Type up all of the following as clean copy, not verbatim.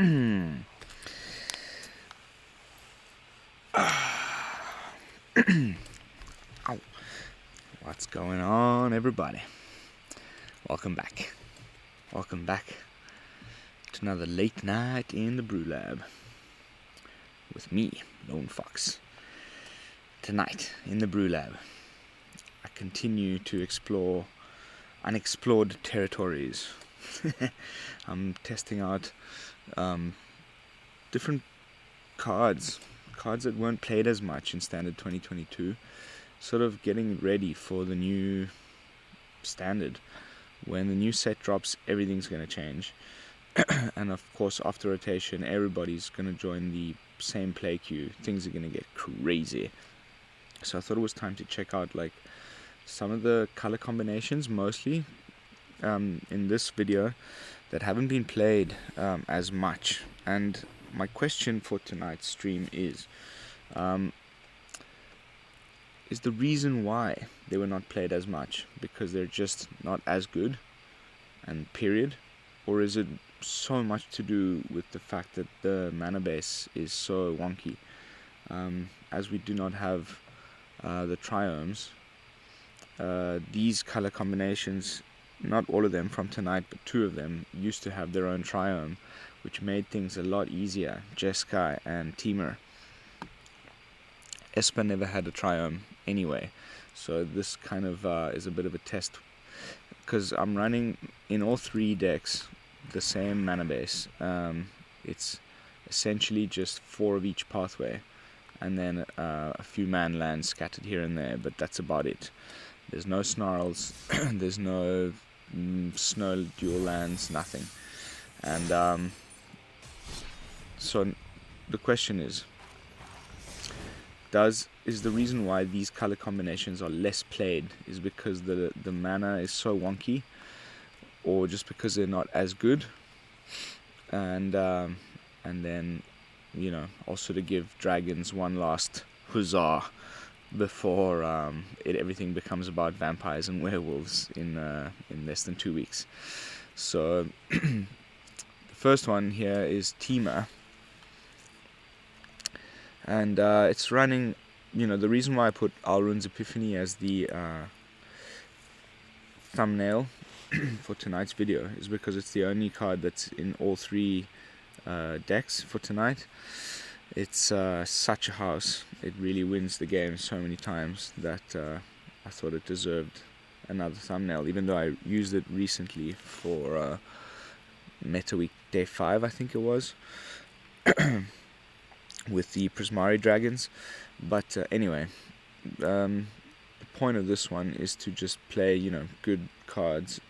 Ow. What's going on, everybody? Welcome back. Welcome back to another late night in the BrewLab with me, Lone Fox. Tonight in the BrewLab, I continue to explore unexplored territories. I'm testing out different cards that weren't played as much in Standard 2022, sort of getting ready for the new Standard. When the new set drops, everything's going to change. And of course, after rotation, everybody's going to join the same play queue. Things are going to get crazy. So I thought it was time to check out like some of the color combinations, mostly in this video, that haven't been played as much. And my question for tonight's stream is the reason why they were not played as much because they're just not as good, and period? Or is it so much to do with the fact that the mana base is so wonky? As we do not have the triomes, these color combinations, not all of them from tonight, but 2 of them used to have their own triome, which made things a lot easier. Jeskai and Temur. Esper never had a triome anyway, so this kind of is a bit of a test, because I'm running in all 3 decks the same mana base. It's essentially just 4 of each pathway, and then a few man lands scattered here and there, but that's about it. There's no snarls, there's no snow dual lands, nothing. And so the question is the reason why these color combinations are less played is because the mana is so wonky, or just because they're not as good? And then, you know, also to give dragons one last huzzah before everything becomes about vampires and werewolves in less than 2 weeks. So the first one here is Temur, and it's running. You know, the reason why I put Alrund's Epiphany as the thumbnail for tonight's video is because it's the only card that's in all 3 decks for tonight. It's such a house. It really wins the game so many times that I thought it deserved another thumbnail, even though I used it recently for Meta Week Day 5, I think it was, with the Prismari Dragons. But anyway, the point of this one is to just play, you know, good cards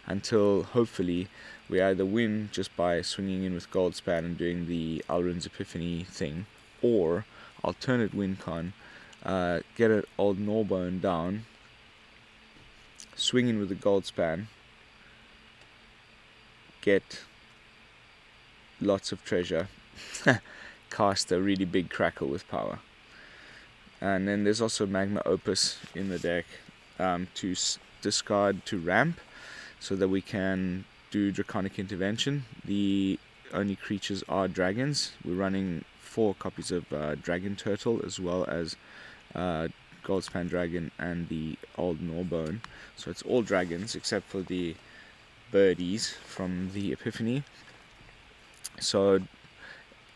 until hopefully we either win just by swinging in with Goldspan and doing the Alrund's Epiphany thing, or alternate win con, get an old Gnawbone down, swing in with the Goldspan, get lots of treasure, cast a really big Crackle with power. And then there's also Magma Opus in the deck to discard to ramp, so that we can do Draconic Intervention. The only creatures are dragons. We're running 4 copies of Dragon Turtle, as well as Goldspan Dragon and the Old Gnawbone. So it's all dragons except for the birdies from the Epiphany. So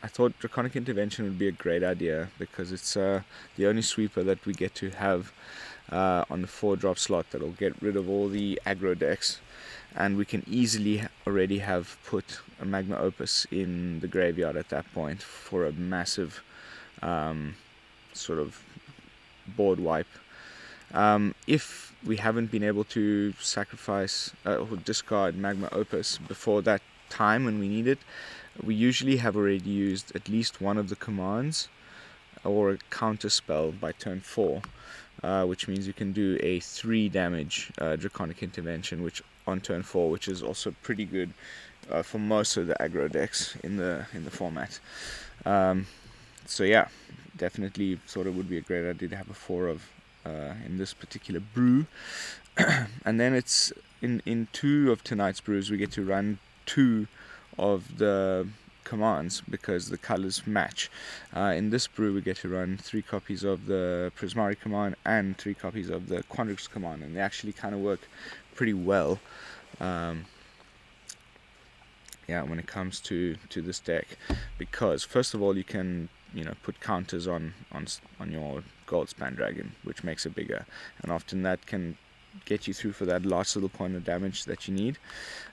I thought Draconic Intervention would be a great idea, because it's the only sweeper that we get to have on the 4-drop slot that'll get rid of all the aggro decks, and we can easily already have put a Magma Opus in the graveyard at that point for a massive sort of board wipe. If we haven't been able to sacrifice or discard Magma Opus before that time when we need it, we usually have already used at least one of the commands or a counter spell by turn 4, which means you can do a 3 damage Draconic Intervention which on turn 4, which is also pretty good for most of the aggro decks in the format. So yeah, definitely thought it would be a great idea to have a 4 of in this particular brew. And then it's in 2 of tonight's brews we get to run 2 of the commands because the colors match. In this brew we get to run 3 copies of the Prismari command and 3 copies of the Quandrix command, and they actually kind of work pretty well when it comes to this deck, because first of all you can put counters on your Goldspan Dragon, which makes it bigger, and often that can get you through for that last little point of damage that you need,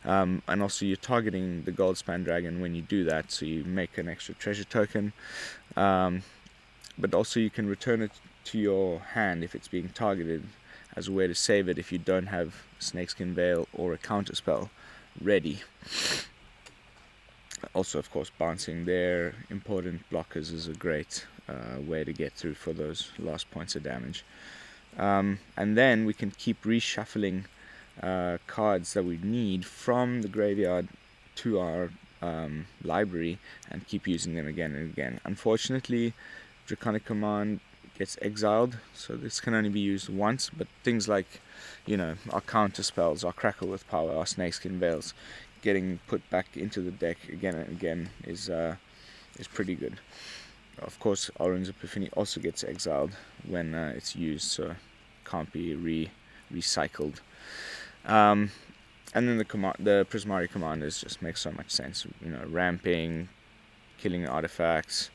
and also you're targeting the Goldspan Dragon when you do that, so you make an extra treasure token, but also you can return it to your hand if it's being targeted as a way to save it if you don't have Snakeskin Veil or a counter spell ready. Also, of course, bouncing their important blockers is a great way to get through for those last points of damage. And then we can keep reshuffling cards that we need from the graveyard to our library and keep using them again and again. Unfortunately, Draconic Command gets exiled, so this can only be used once, but things like our counter spells, our Crackle with Power, our Snakeskin Veils, getting put back into the deck again and again is pretty good. Of course, Orange Epiphany also gets exiled when it's used, so can't be recycled. And then the Prismari commanders just make so much sense. Ramping, killing artifacts,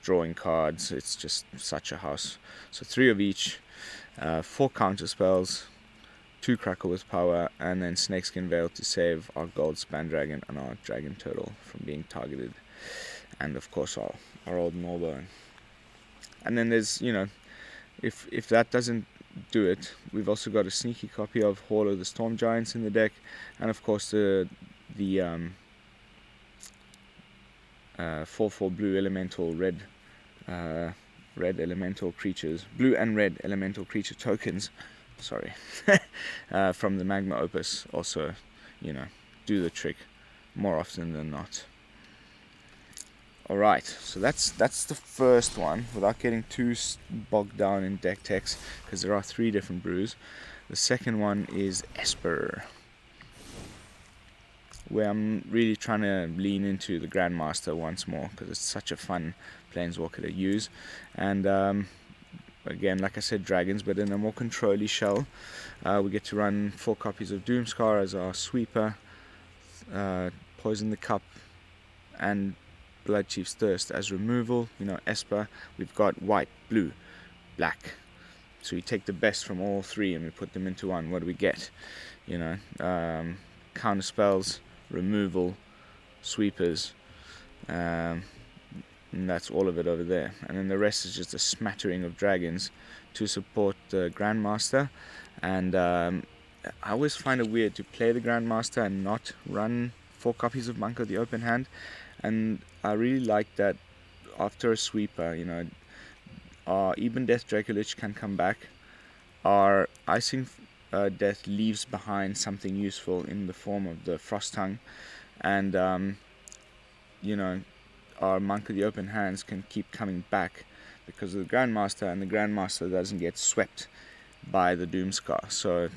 drawing cards. It's just such a house. So 3 of each, 4 counter spells, 2 Crackle with Power, and then Snakeskin Veil to save our Goldspan Dragon and our Dragon Turtle from being targeted, and of course our old Morbone. And then there's if that doesn't do it, we've also got a sneaky copy of Hall of the Storm Giants in the deck, and of course the 4/4 blue elemental red elemental creatures, blue and red elemental creature tokens, from the Magma Opus also, do the trick more often than not. Alright, so that's the first one, without getting too bogged down in deck text, because there are 3 different brews. The second one is Esper, where I'm really trying to lean into the Grandmaster once more, because it's such a fun planeswalker to use. And again, like I said, dragons, but in a more control-y shell. We get to run 4 copies of Doomscar as our sweeper, Poison the Cup, and Bloodchief's Thirst as removal. Esper, we've got white, blue, black. So we take the best from all 3 and we put them into one. What do we get? Counter spells, removal, sweepers, and that's all of it over there. And then the rest is just a smattering of dragons to support the Grandmaster. And I always find it weird to play the Grandmaster and not run 4 copies of Monk of the Open Hand. And I really like that after a sweeper, our Even Death Dracolich can come back. Our Icing Death leaves behind something useful in the form of the Frost Tongue. And, our Monk of the Open Hands can keep coming back because of the Grandmaster, and the Grandmaster doesn't get swept by the Doomscar. So,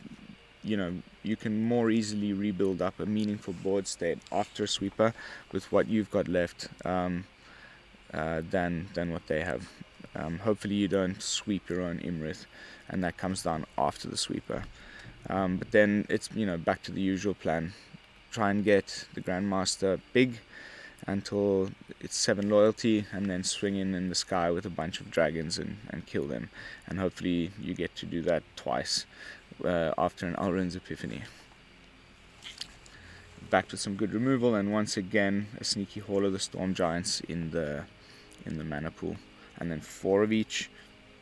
you can more easily rebuild up a meaningful board state after a sweeper with what you've got left than what they have. Hopefully you don't sweep your own Imrith, and that comes down after the sweeper. But then it's back to the usual plan. Try and get the Grandmaster big until it's 7 loyalty, and then swing in the sky with a bunch of dragons and kill them. And hopefully you get to do that twice after an Alrund's Epiphany. Back to some good removal, and once again a sneaky Hall of the Storm Giants in the mana pool. And then 4 of each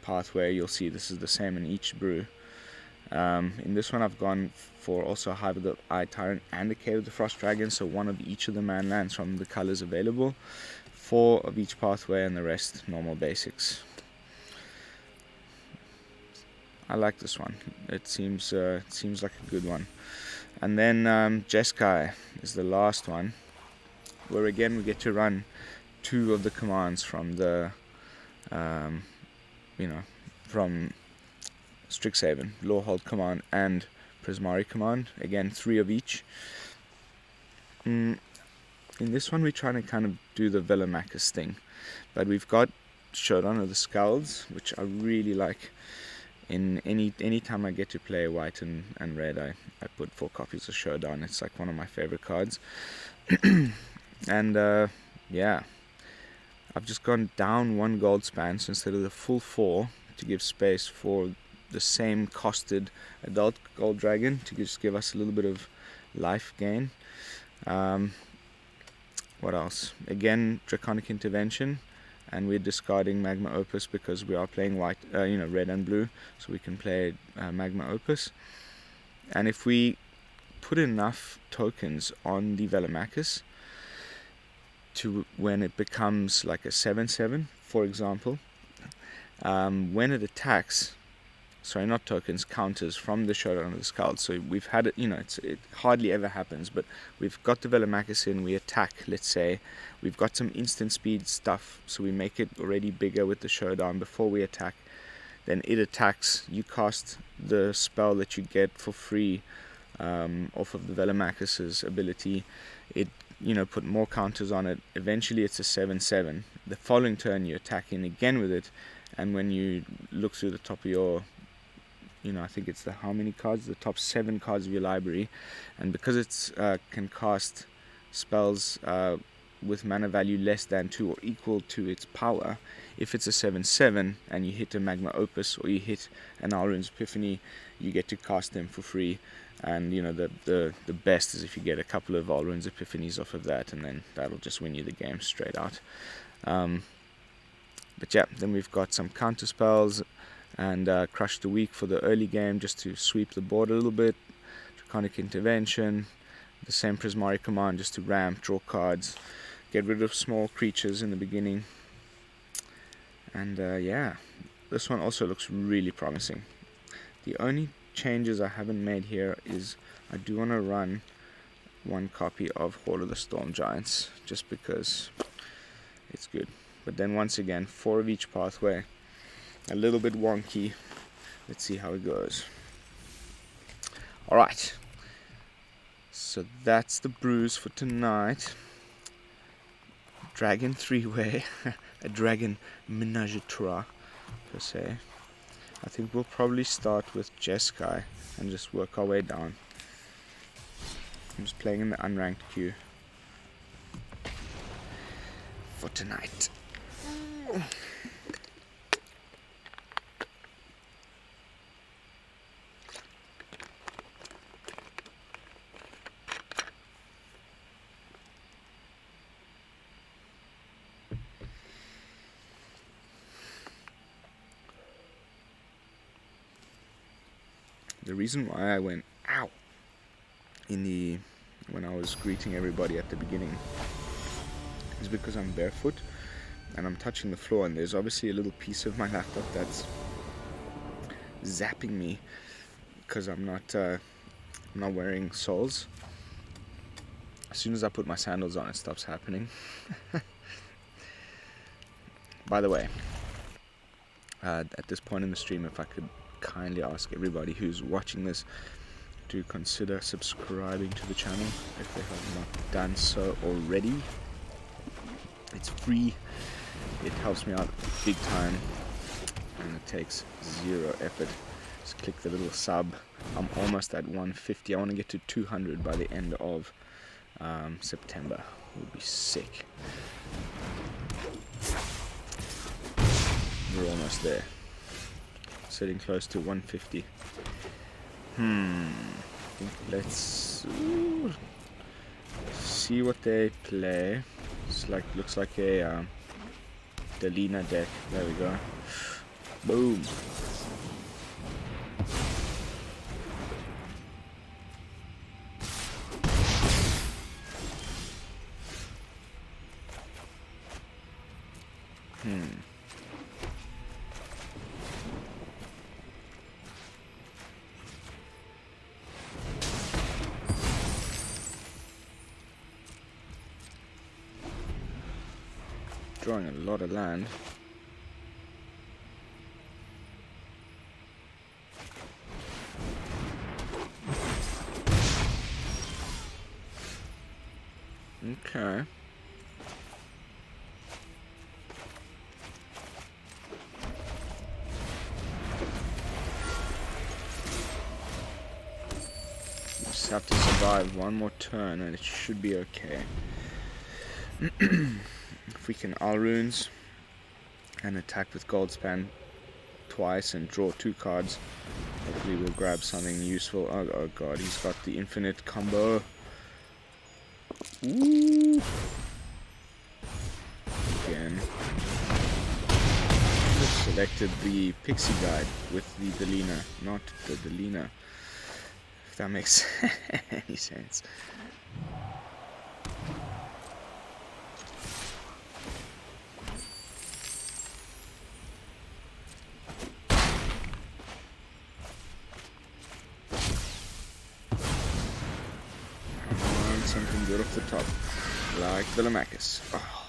pathway. You'll see this is the same in each brew. In this one I've gone for also a Hive of the Eye Tyrant and a Cave of the Frost Dragon, so 1 of each of the man lands from the colors available, 4 of each pathway, and the rest normal basics. I like this one. It seems like a good one. And then Jeskai is the last one, where again we get to run 2 of the commands from the from Strixhaven, Lawhold command and Prismari command. Again, 3 of each. in this one we're trying to kind of do the Velomachus thing, but we've got Showdown of the Skulls, which I really like. In any time I get to play white and red, I put 4 copies of Showdown. It's like one of my favorite cards. And yeah, I've just gone down 1 gold span, so instead of the full 4, to give space for the same costed adult gold dragon to just give us a little bit of life gain. What else? Again, Draconic Intervention, and we're discarding Magma Opus because we are playing white, red and blue, so we can play Magma Opus. And if we put enough tokens on the Velomachus to when it becomes like a 7/7, for example, when it attacks, sorry, not tokens, counters from the Showdown of the Skull. So we've had it, it hardly ever happens, but we've got the Velomachus in, we attack, let's say, we've got some instant speed stuff, so we make it already bigger with the Showdown before we attack. Then it attacks, you cast the spell that you get for free off of the Velomachus's ability. It, put more counters on it. Eventually it's a 7/7. The following turn you attack in again with it, and when you look through the top of your, I think it's how many cards? The top 7 cards of your library, and because it's can cast spells with mana value less than 2 or equal to its power, if it's a 7/7 and you hit a Magma Opus or you hit an Alrund's Epiphany, you get to cast them for free. And the best is if you get a couple of Alrund's Epiphanies off of that, and then that'll just win you the game straight out. But yeah, then we've got some counter spells and Crush the Weak for the early game, just to sweep the board a little bit. Draconic Intervention, the same Prismari Command, just to ramp, draw cards, get rid of small creatures in the beginning. And yeah, this one also looks really promising. The only changes I haven't made here is I do want to run 1 copy of Hall of the Storm Giants, just because it's good. But then once again, 4 of each pathway, a little bit wonky. Let's see how it goes. Alright, so that's the brews for tonight. Dragon 3-way, a dragon menage a trois per se. I think we'll probably start with Jeskai and just work our way down. I'm just playing in the unranked queue for tonight. The reason why I went ow when I was greeting everybody at the beginning is because I'm barefoot and I'm touching the floor, and there's obviously a little piece of my laptop that's zapping me because I'm not wearing soles. As soon as I put my sandals on, it stops happening. By the way, at this point in the stream, if I could kindly ask everybody who's watching this to consider subscribing to the channel if they have not done so already. It's free, it helps me out big time, and it takes 0 effort. Just click the little sub. I'm almost at 150. I want to get to 200 by the end of September. It would be sick. We're almost there. Sitting close to 150. Let's see what they play. Looks like a Delina deck. There we go. Boom. Drawing a lot of land. Okay. Just have to survive one more turn and it should be okay. If we can Alrunes and attack with Goldspan twice and draw 2 cards, hopefully we'll grab something useful. Oh god, he's got the infinite combo. Ooh. Again. Selected the Pixie Guide with the Delina, not the Delina. If that makes any sense. Something good off the top, like Villamachus. Oh.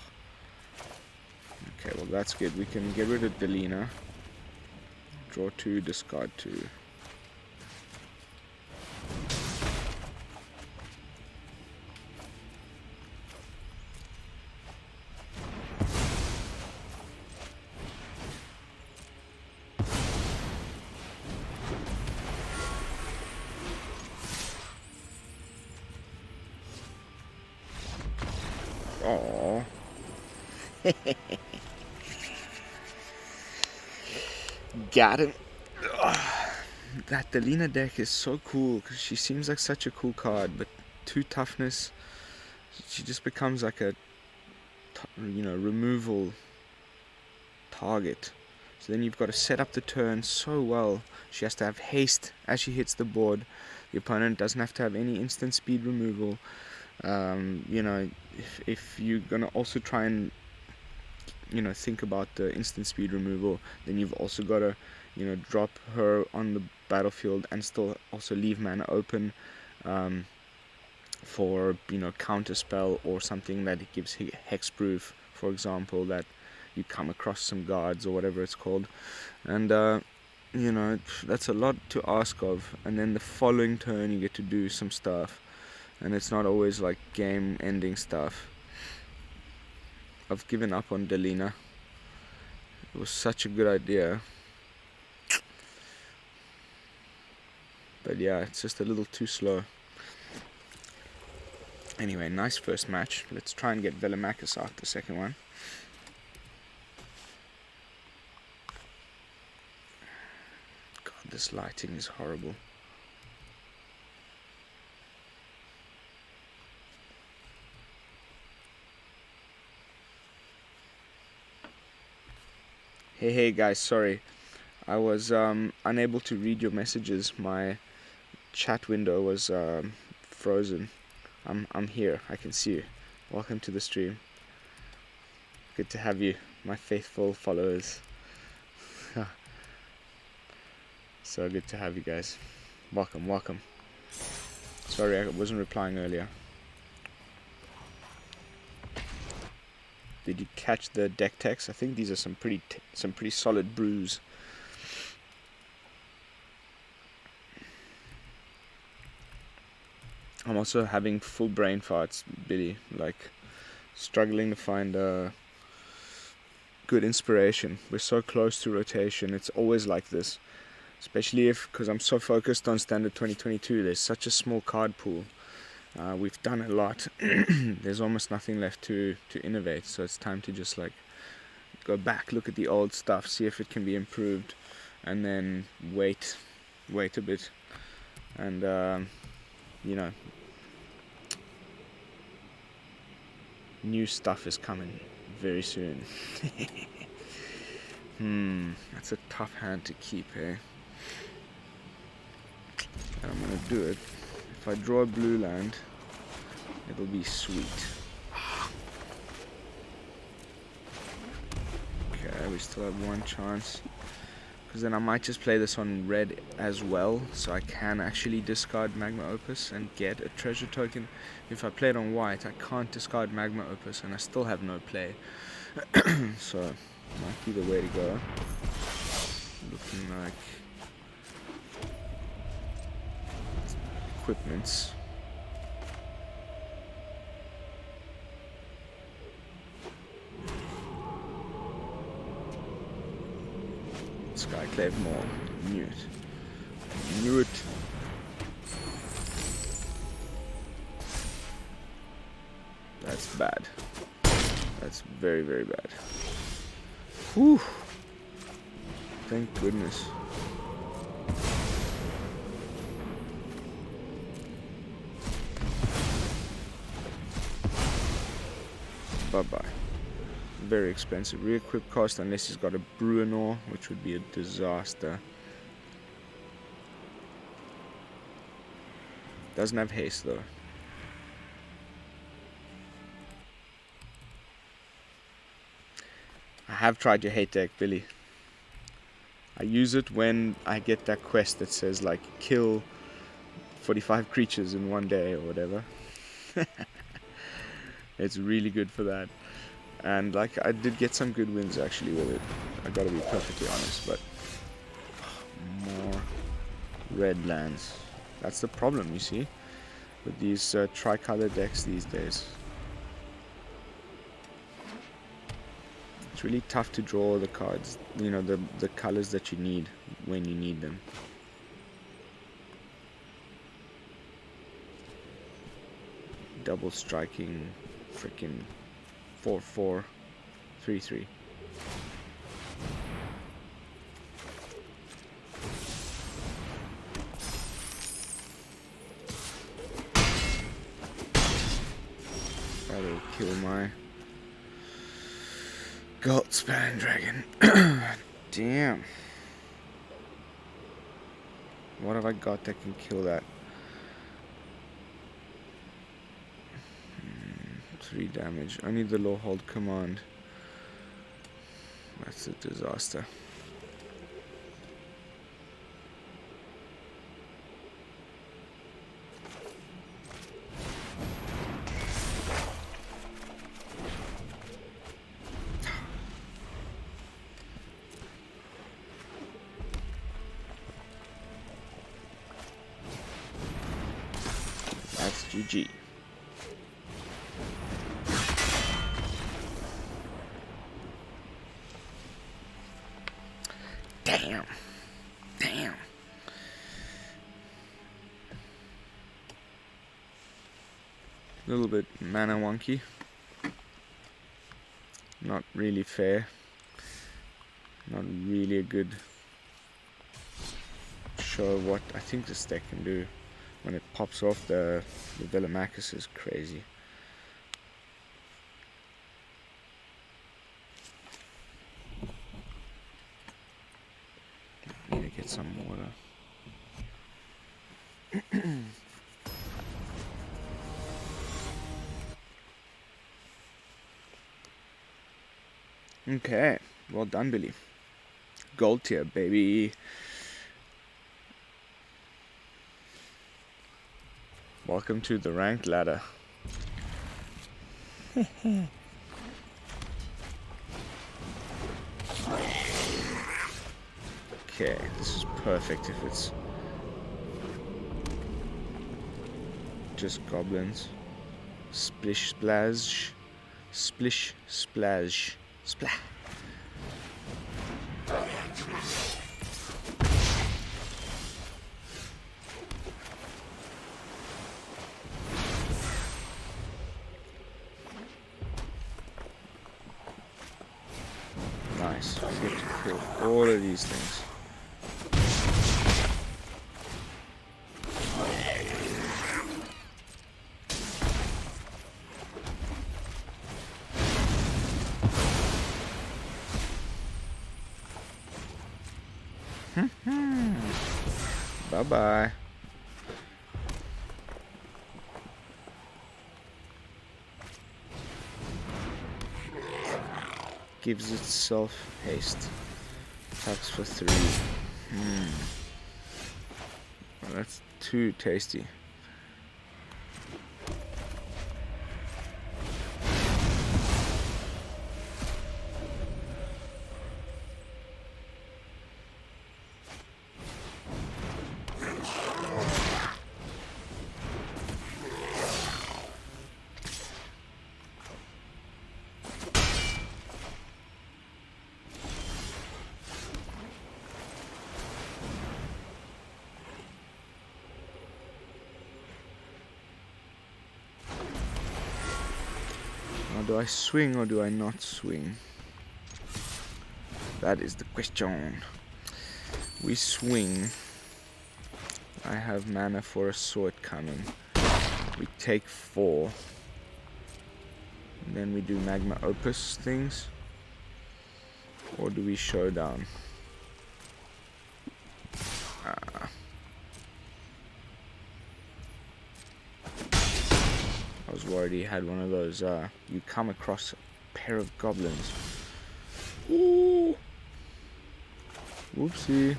Okay, well that's good. We can get rid of Delina. Draw 2, discard 2. Oh. Got him. That Delina deck is so cool because she seems like such a cool card, but 2 toughness, she just becomes like a, removal target. So then you've got to set up the turn so well. She has to have haste as she hits the board. The opponent doesn't have to have any instant speed removal. If you're gonna also try and think about the instant speed removal, then you've also got to drop her on the battlefield and still also leave mana open for counter spell or something that gives hexproof, for example, that you come across some guards or whatever it's called. And that's a lot to ask of. And then the following turn you get to do some stuff, and it's not always like game ending stuff. I've given up on Delina. It was such a good idea, but yeah, it's just a little too slow. Anyway, nice first match. Let's try and get Villamachus out the second one. God, this lighting is horrible. Hey guys, sorry. I was unable to read your messages. My chat window was frozen. I'm here. I can see you. Welcome to the stream. Good to have you, my faithful followers. So good to have you guys. Welcome. Sorry, I wasn't replying earlier. Did you catch the deck text? I think these are some pretty solid brews. I'm also having full brain farts, Billy. Like, struggling to find good inspiration. We're so close to rotation. It's always like this, especially because I'm so focused on Standard 2022. There's such a small card pool. We've done a lot. There's almost nothing left to innovate, so it's time to just like go back, look at the old stuff, see if it can be improved, and then wait a bit, and new stuff is coming very soon. That's a tough hand to keep, eh? And I'm gonna do it. If I draw a blue land, it'll be sweet. Okay, we still have one chance. Because then I might just play this on red as well, so I can actually discard Magma Opus and get a treasure token. If I play it on white, I can't discard Magma Opus and I still have no play. So, might be the way to go. Looking like equipments. Skyclave more. Knew it. Knew it. That's bad. That's very, very bad. Whew. Thank goodness. Bye-bye. Very expensive re-equip cost unless he's got a brew, which would be a disaster. Doesn't have haste though. I have tried your hate deck, Billy. I use it when I get that quest that says like kill 45 creatures in one day or whatever. It's really good for that. And like I did get some good wins actually with it. I gotta be perfectly honest, but more red lands. That's the problem, you see, with these tricolor decks these days. It's really tough to draw the cards, you know, the colors that you need when you need them. Double striking, freaking 4/4, 3/3. That'll kill my Gold Span Dragon. Damn. What have I got that can kill that? 3 damage. I need the low hold command. That's a disaster. That's GG. Damn. Damn. A little bit mana wonky. Not really fair. Not really a good show of what I think this deck can do. When it pops off, the Velomachus is crazy. Need to get some water. Okay, well done, Billy. Gold tier, baby. Welcome to the ranked ladder. Okay, this is perfect if it's just goblins. Splish splash. Splish splash. Splat. Nice. We get to kill all of these things. Bye-bye. Gives itself haste. Attacks for 3. Well, that's too tasty. Now, do I swing or do I not swing? That is the question. We swing. I have mana for a sword coming. We take 4. And then we do Magma Opus things. Or do we showdown? I was worried he had one of those, you come across a pair of goblins. Ooh! Whoopsie.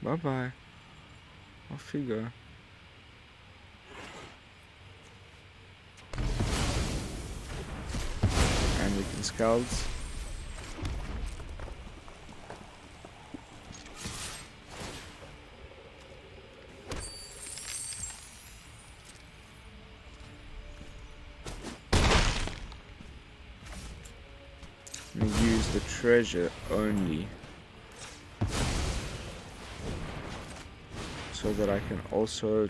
Bye-bye. Off you go. And we can Scalds. And use the treasure only. So that I can also...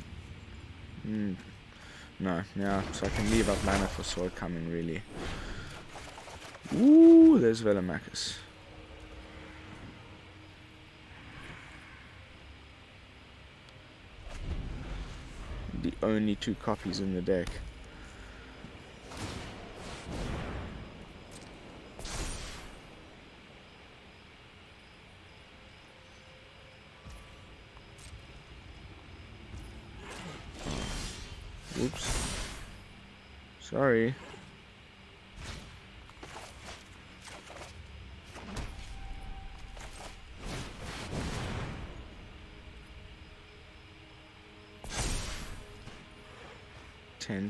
no, yeah, so I can leave up mana for sword coming, really. Ooh, there's Velemachus. The only 2 copies in the deck. Oops. Sorry.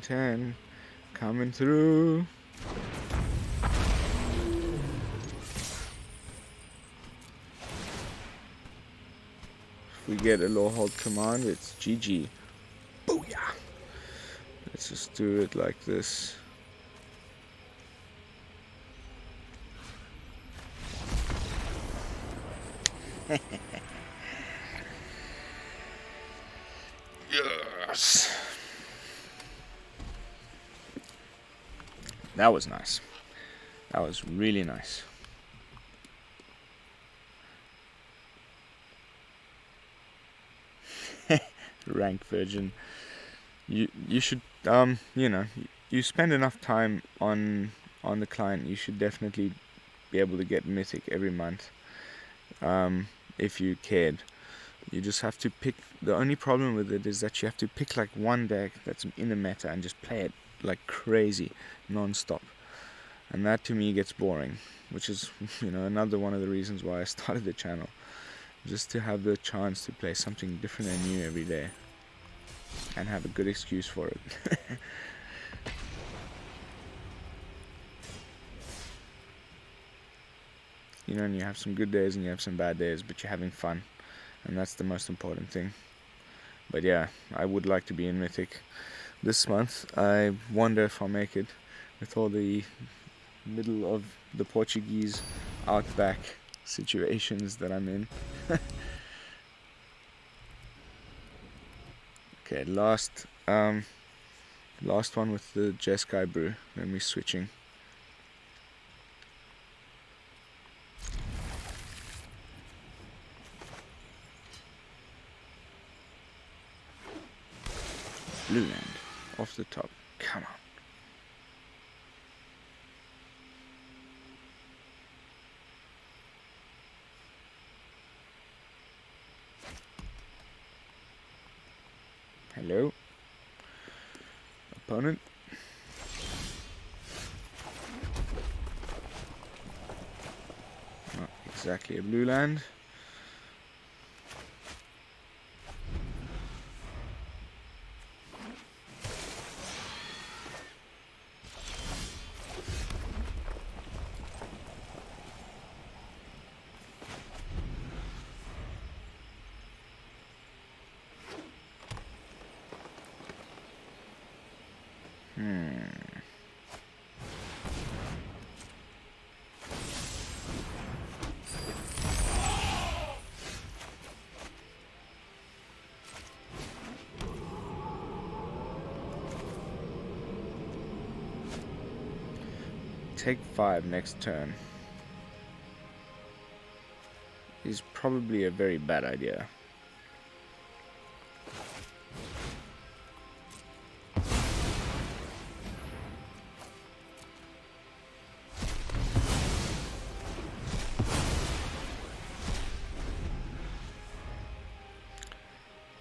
Ten coming through. If we get a low hold command, it's GG. Booyah! Let's just do it like this. Yes! That was nice. That was really nice. Rank virgin. You should you know, you spend enough time on the client, you should definitely be able to get mythic every month. If you cared. You just have to pick. The only problem with it is that you have to pick like one deck that's in the meta and just play it like crazy, non-stop. And that to me gets boring, which is, you know, another one of the reasons why I started the channel. Just to have the chance to play something different and new every day. And have a good excuse for it. You know, and you have some good days and you have some bad days, but you're having fun. And that's the most important thing. But yeah, I would like to be in Mythic this month. I wonder if I'll make it with all the middle of the Portuguese outback situations that I'm in. Okay, last one with the Jeskai brew. Then we're switching. Blue land off the top. Come on. Hello, opponent. Not exactly a blue land. take 5 next turn is probably a very bad idea.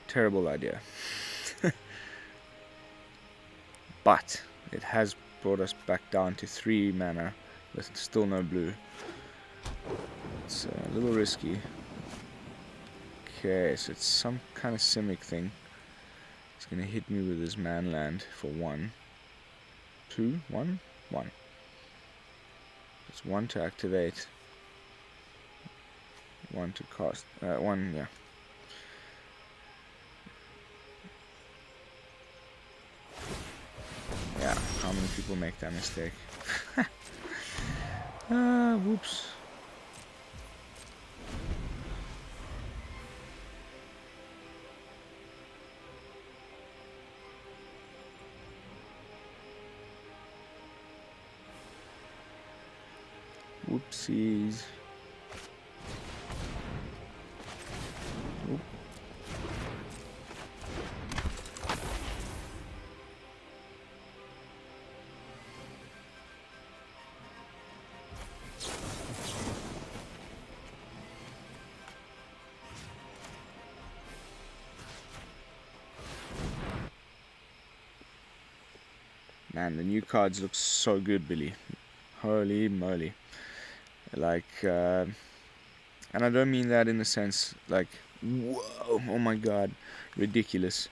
Terrible idea. But it has brought us back down to 3 mana with still no blue. It's a little risky. Okay, so it's some kind of Simic thing. It's gonna hit me with his man land for 1, 2, 1, 1. It's 1 to activate, 1 to cast, 1, yeah. Yeah, how many people make that mistake? Whoops. Whoopsies. Oop. Man, the new cards look so good, Billy. Holy moly. Like, and I don't mean that in the sense like, whoa, oh my god, ridiculous,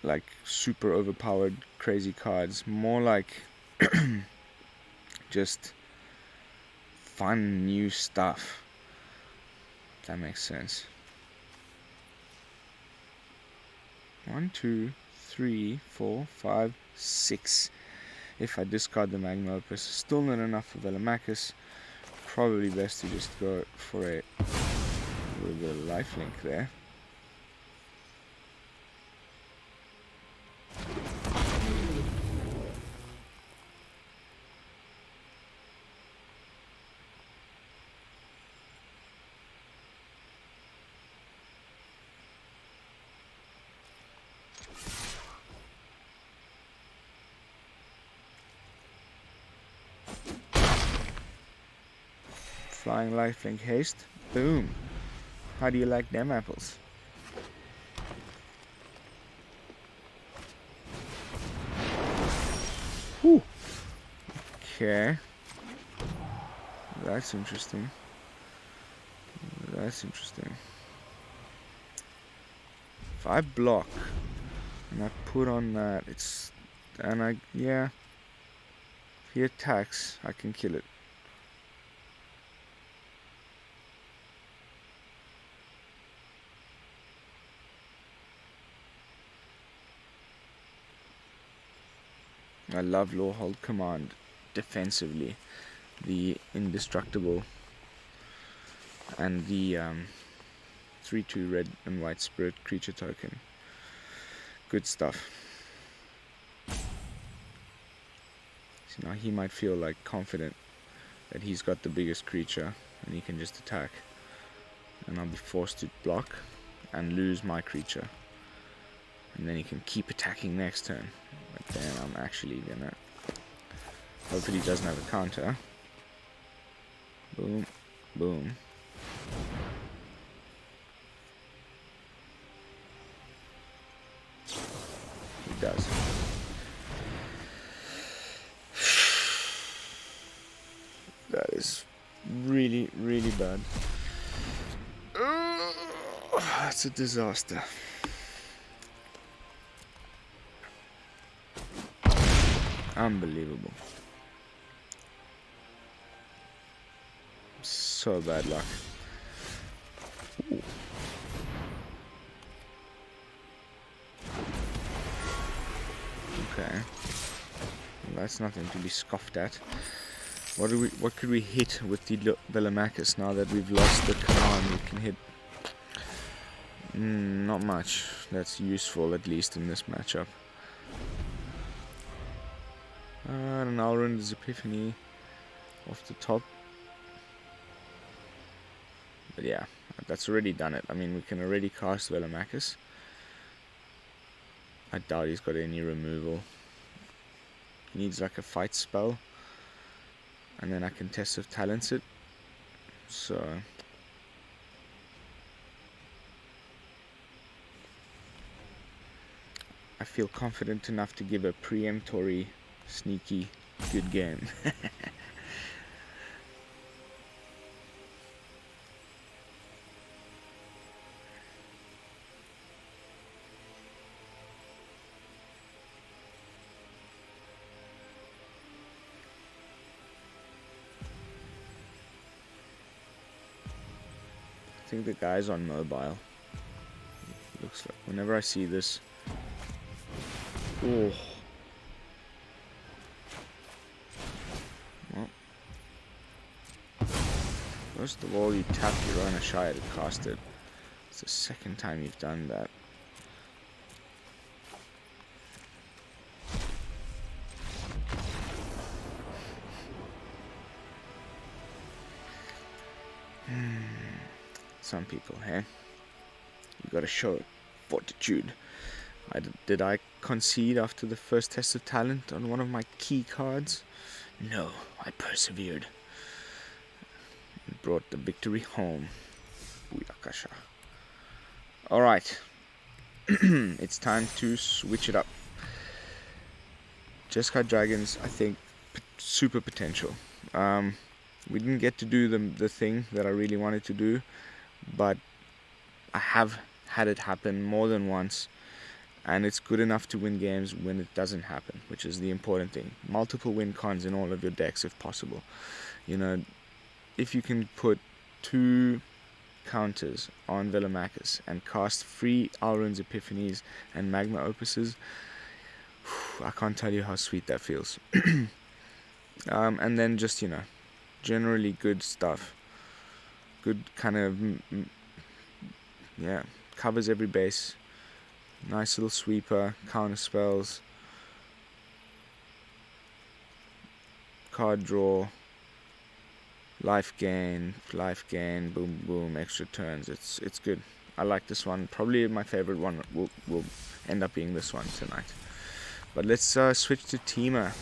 like super overpowered, crazy cards. More like just fun, new stuff. If that makes sense. 1, 2, 3, 4, 5, 6. If I discard the Magma Opus, still not enough for Velamachus. Probably best to just go for a little bit of lifelink there. Flying lifelink haste. Boom. How do you like them apples? Whew. Okay. That's interesting. That's interesting. If I block and I put on that, it's, and I, yeah, if he attacks, I can kill it. I love Law Hold Command defensively, the indestructible, and the 3/2 red and white spirit creature token. Good stuff. So now he might feel like confident that he's got the biggest creature and he can just attack, and I'll be forced to block and lose my creature, and then he can keep attacking next turn. But then I'm actually gonna, hopefully he doesn't have a counter. Boom, boom. He does. That is really, really bad. That's a disaster. Unbelievable. So bad luck. Ooh. Okay. Well, that's nothing to be scoffed at. What could we hit with the Velamachus now that we've lost the command? We can hit not much. That's useful, at least in this matchup. An Alrund's Epiphany. off the top. But yeah, that's already done it. I mean, we can already cast Velomachus. I doubt he's got any removal. He needs like a fight spell, and then I can Test of Talents it. So I feel confident enough to give a preemptory, sneaky, good game. I think the guy's on mobile. Looks like whenever I see this. Oh. Well. First of all, you tap your own Ashaya to cast it. It's the second time you've done that. Some people, hey? You gotta show fortitude. Did I concede after the first Test of Talent on one of my key cards? No, I persevered. And brought the victory home. Booyakasha. Alright. It's time to switch it up. Jeskai Dragons, I think, super potential. We didn't get to do the thing that I really wanted to do, but I have had it happen more than once, and it's good enough to win games when it doesn't happen, which is the important thing. Multiple win cons in all of your decks if possible. You know, if you can put 2 counters on Velomachus and cast 3 Alrund's Epiphanies and Magma Opuses, I can't tell you how sweet that feels. And then just, you know, generally good stuff. Good kind of, yeah, covers every base. Nice little sweeper, counter spells, card draw, life gain, boom boom, extra turns. It's good. I like this one. Probably my favorite one will end up being this one tonight. But let's switch to Temur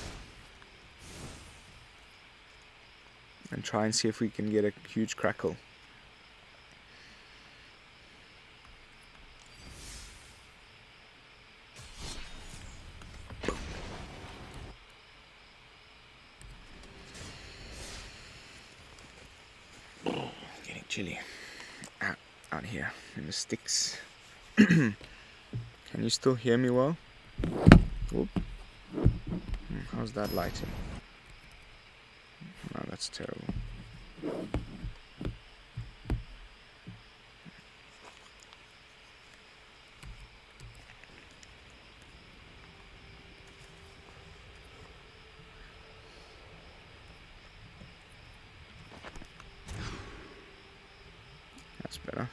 and try and see if we can get a huge crackle. Getting chilly out here in the sticks. Can you still hear me well? Whoop. How's that lighting? No, that's terrible. That's better.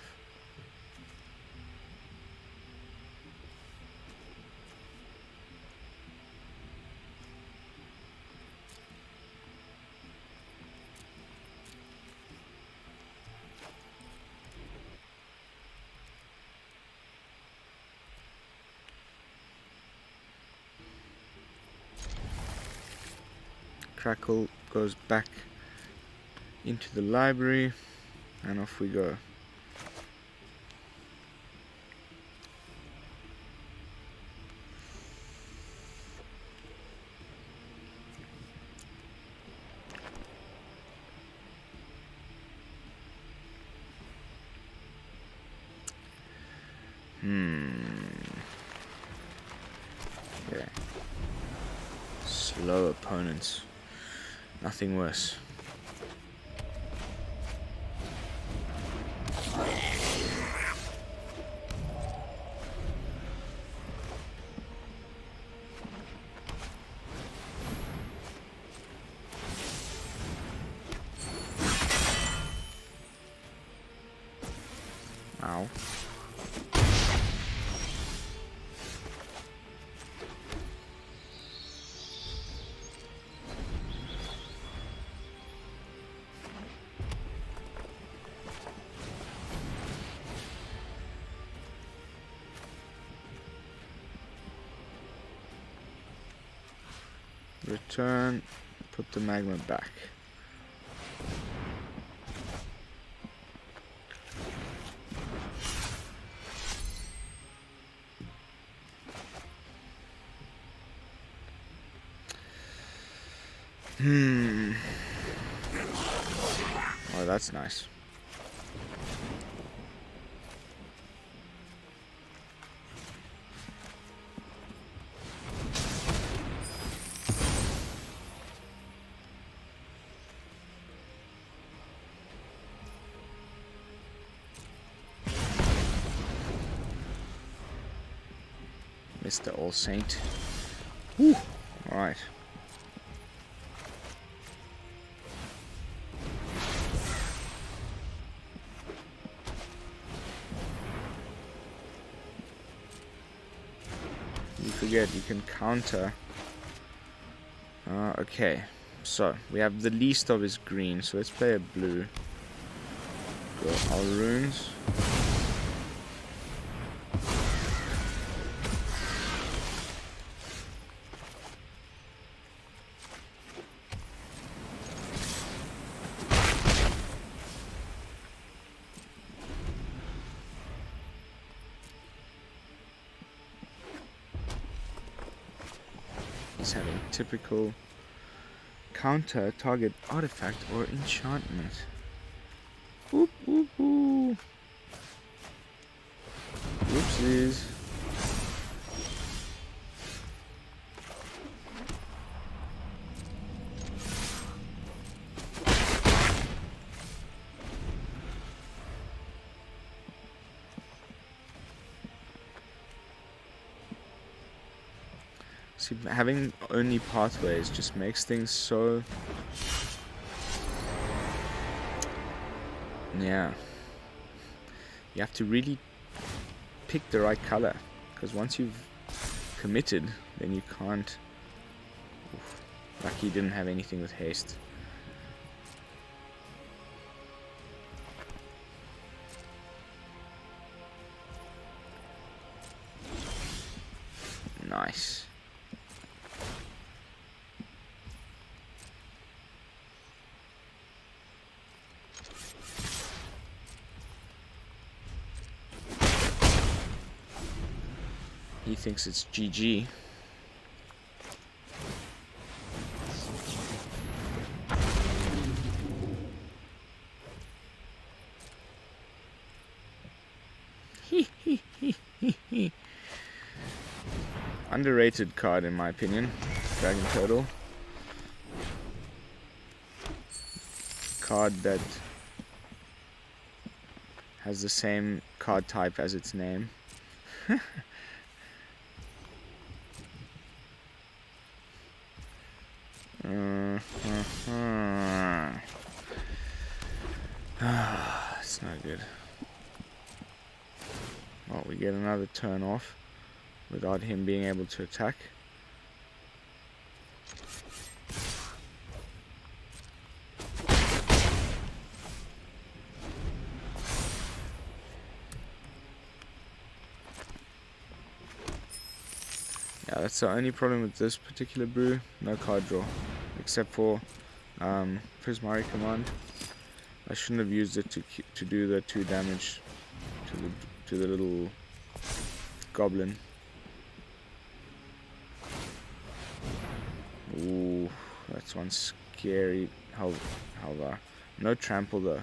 Crackle goes back into the library, and off we go. Yeah. Slow opponents. Nothing worse. Ow. return, put the magma back. Oh, that's nice. Mr. All Saint. Whew. Alright. You forget you can counter. Okay, so we have the least of his green, so let's play a blue. Go our runes. Having typical counter target artifact or enchantment. Oop, oop, oop. Whoopsies. See, having only pathways just makes things so... Yeah. You have to really pick the right color, because once you've committed, then you can't... Oof. Lucky he didn't have anything with haste. Nice. He thinks it's GG. Underrated card in my opinion, Dragon Turtle. Card that has the same card type as its name. It's not good. Well, we get another turn off without him being able to attack. Yeah, that's the only problem with this particular brew. No card draw, except for Prismari command. I shouldn't have used it to do the 2 damage to the little goblin. Ooh, that's one scary. Halvar. No trample though.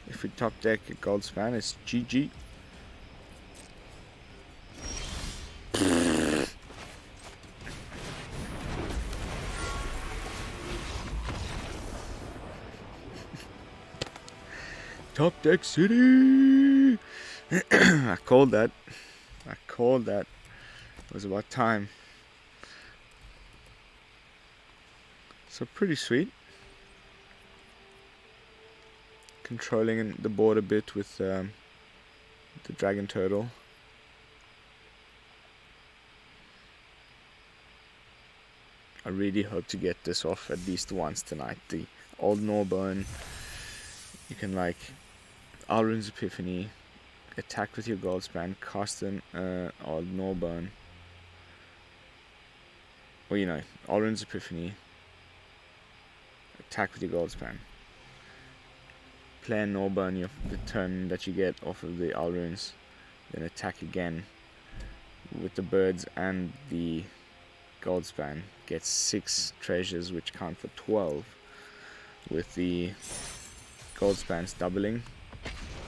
If we top deck a gold span, it's GG. Top deck city. I called that. It was about time. So pretty sweet. Controlling the board a bit with the Dragon Turtle. I really hope to get this off at least once tonight. The old Gnawbone. You can like Alrun's Epiphany, attack with your Goldspan, cast an odd Norburn. Or Alrund's Epiphany. Attack with your Goldspan. Play a Norburn the turn that you get off of the Alrunes. Then attack again with the birds and the Goldspan. Get 6 treasures which count for 12 with the Goldspans doubling.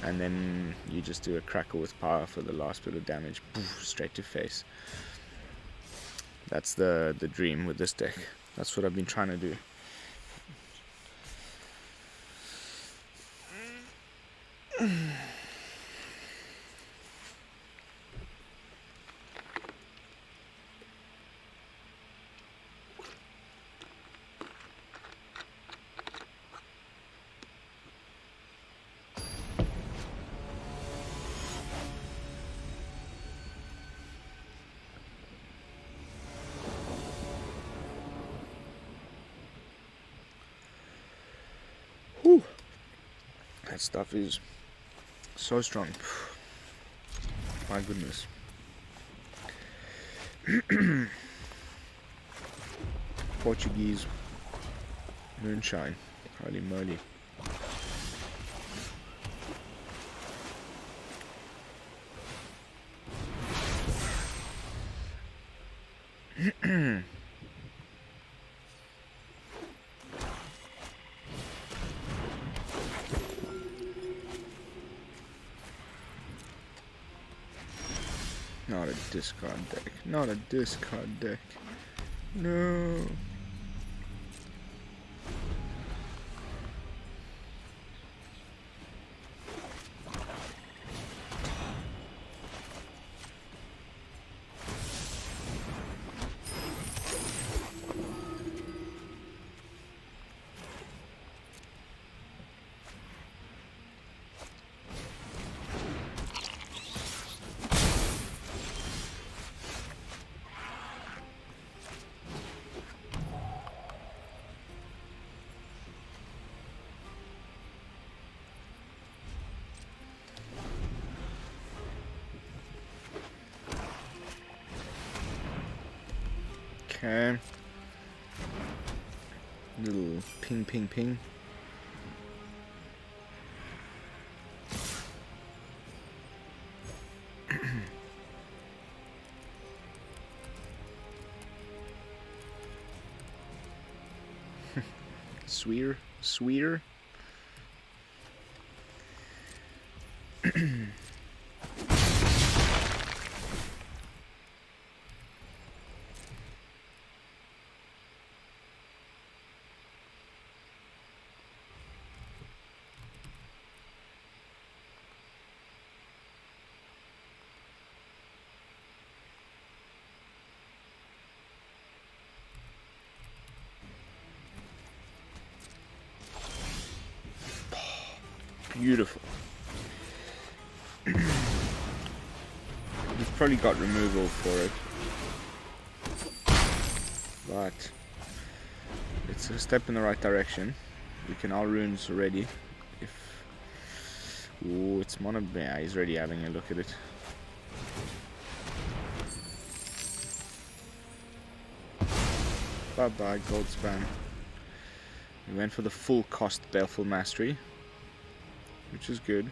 And then you just do a crackle with power for the last bit of damage. Poof, straight to face. That's the dream with this deck. That's what I've been trying to do. Whew. That stuff is so strong. My goodness. Portuguese moonshine. Holy moly. Not a discard deck. Not a discard deck. No. Okay. Little ping, ping, ping. Sweeter. Beautiful. We've probably got removal for it, but it's a step in the right direction. We can all runes already. Ooh, it's mono. Yeah, he's already having a look at it. Bye bye, Goldspan. We went for the full cost Baleful Mastery, which is good.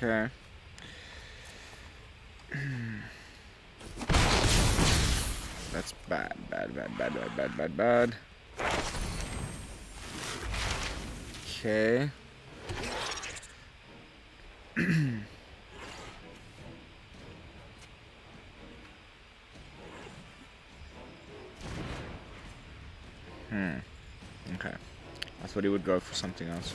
Okay. That's bad. Okay. Okay. I thought he would go for something else.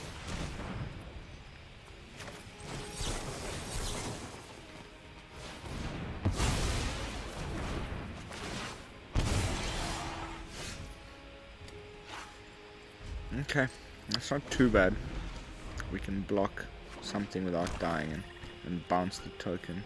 Okay, that's not too bad. We can block something without dying and bounce the token.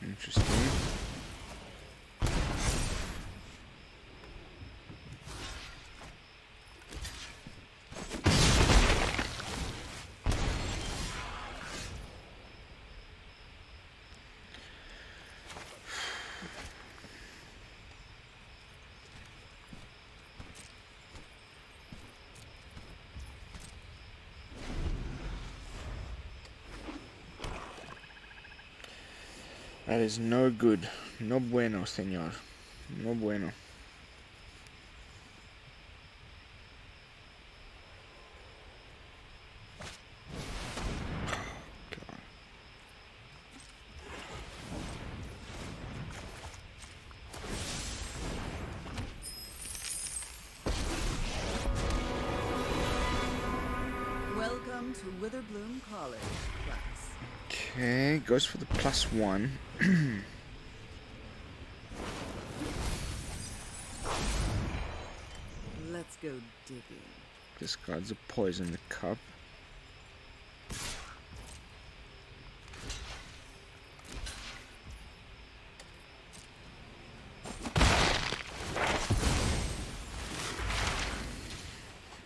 Interesting. That is no good. No bueno, señor. No bueno. God. Welcome to Witherbloom College, class. Okay, goes for the +1. Let's go digging. Discards a poison the cup.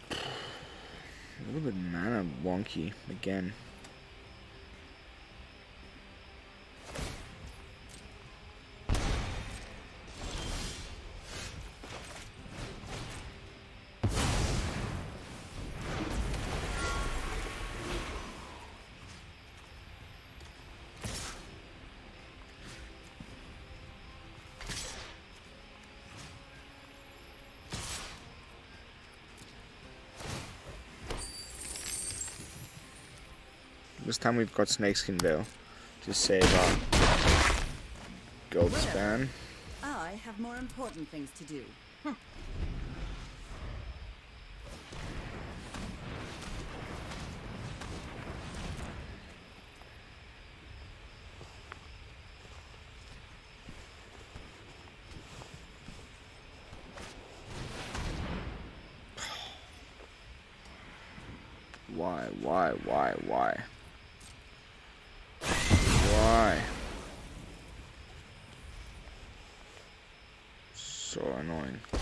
A little bit mana wonky again. This time we've got Snakeskin Veil to save our gold span. I have more important things to do. Why? Why? So annoying. I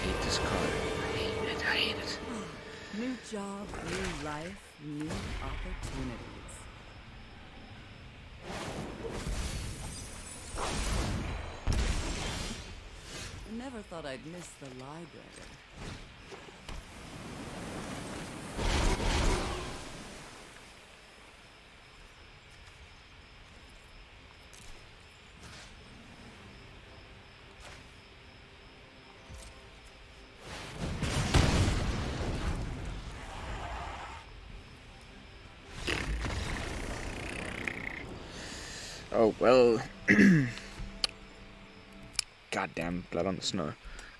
hate this card. I hate it. New job, new life, new opportunities. I never thought I'd miss the library. Oh well. Goddamn blood on the snow.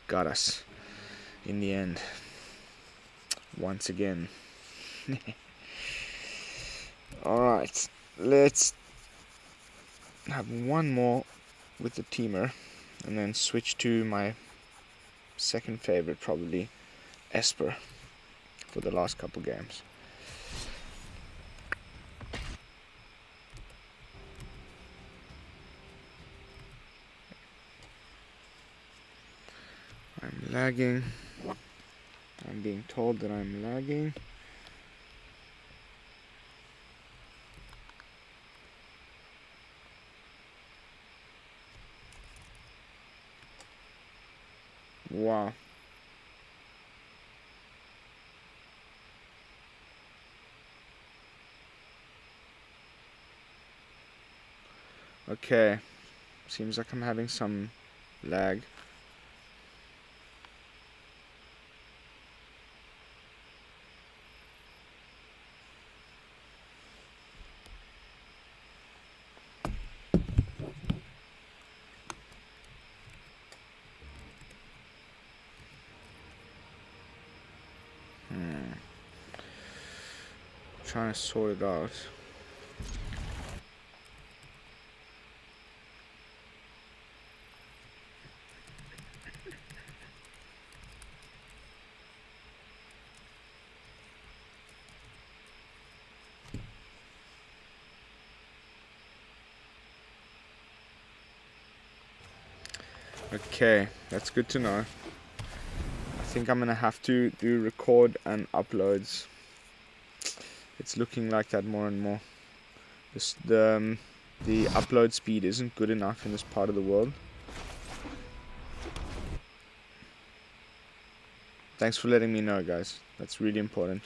Got us. In the end. Once again. Alright. Let's have one more with the Temur. And then switch to my second favorite, probably Esper, for the last couple games. I'm lagging. I'm being told that I'm lagging. Okay, seems like I'm having some lag. Trying to sort it out. Okay, that's good to know. I think I'm gonna have to do record and uploads. It's looking like that more and more. The upload speed isn't good enough in this part of the world. Thanks for letting me know, guys. That's really important.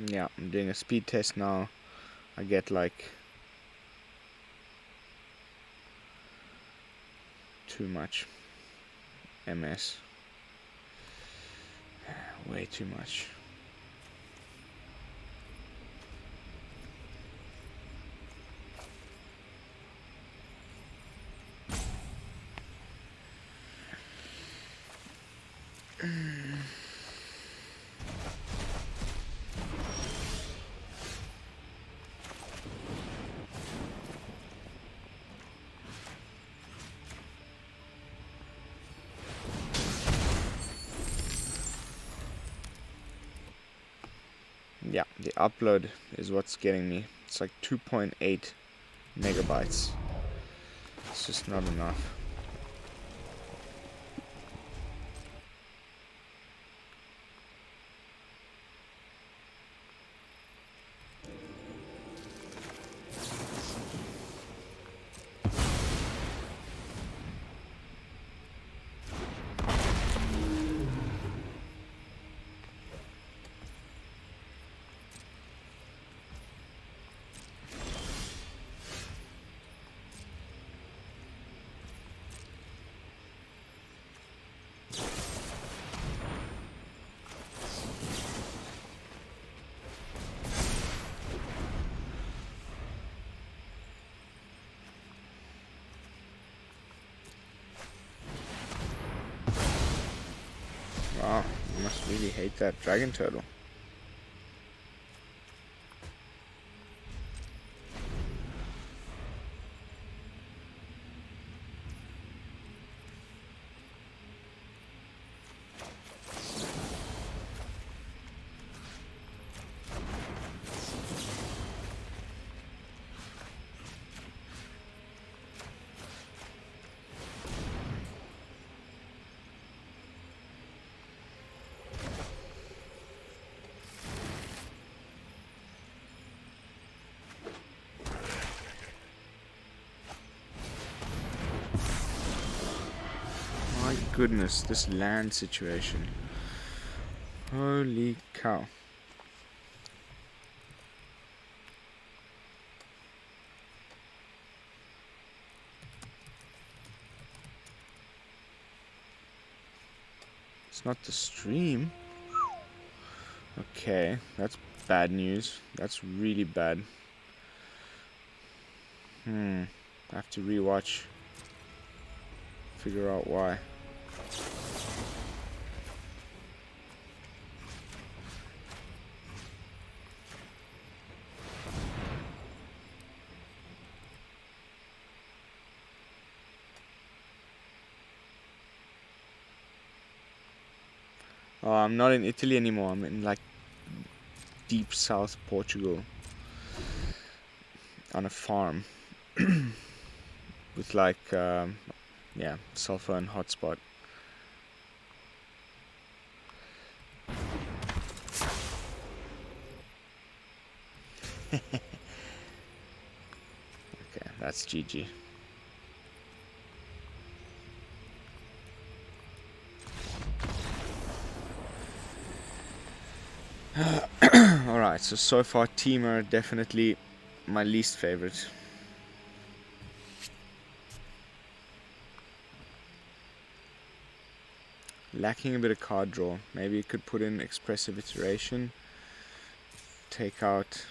Yeah, I'm doing a speed test now. I get like too much MS. Way too much. Yeah, the upload is what's getting me. It's like 2.8 megabytes. It's just not enough. Wow, you must really hate that dragon turtle. My goodness, this land situation. Holy cow. It's not the stream. Okay, that's bad news. That's really bad. I have to rewatch. Figure out why. Oh, I'm not in Italy anymore. I'm in like deep south Portugal on a farm with like cell phone hotspot. Okay, that's GG. Alright, so far Temur definitely my least favorite. Lacking a bit of card draw. Maybe you could put in expressive iteration. Take out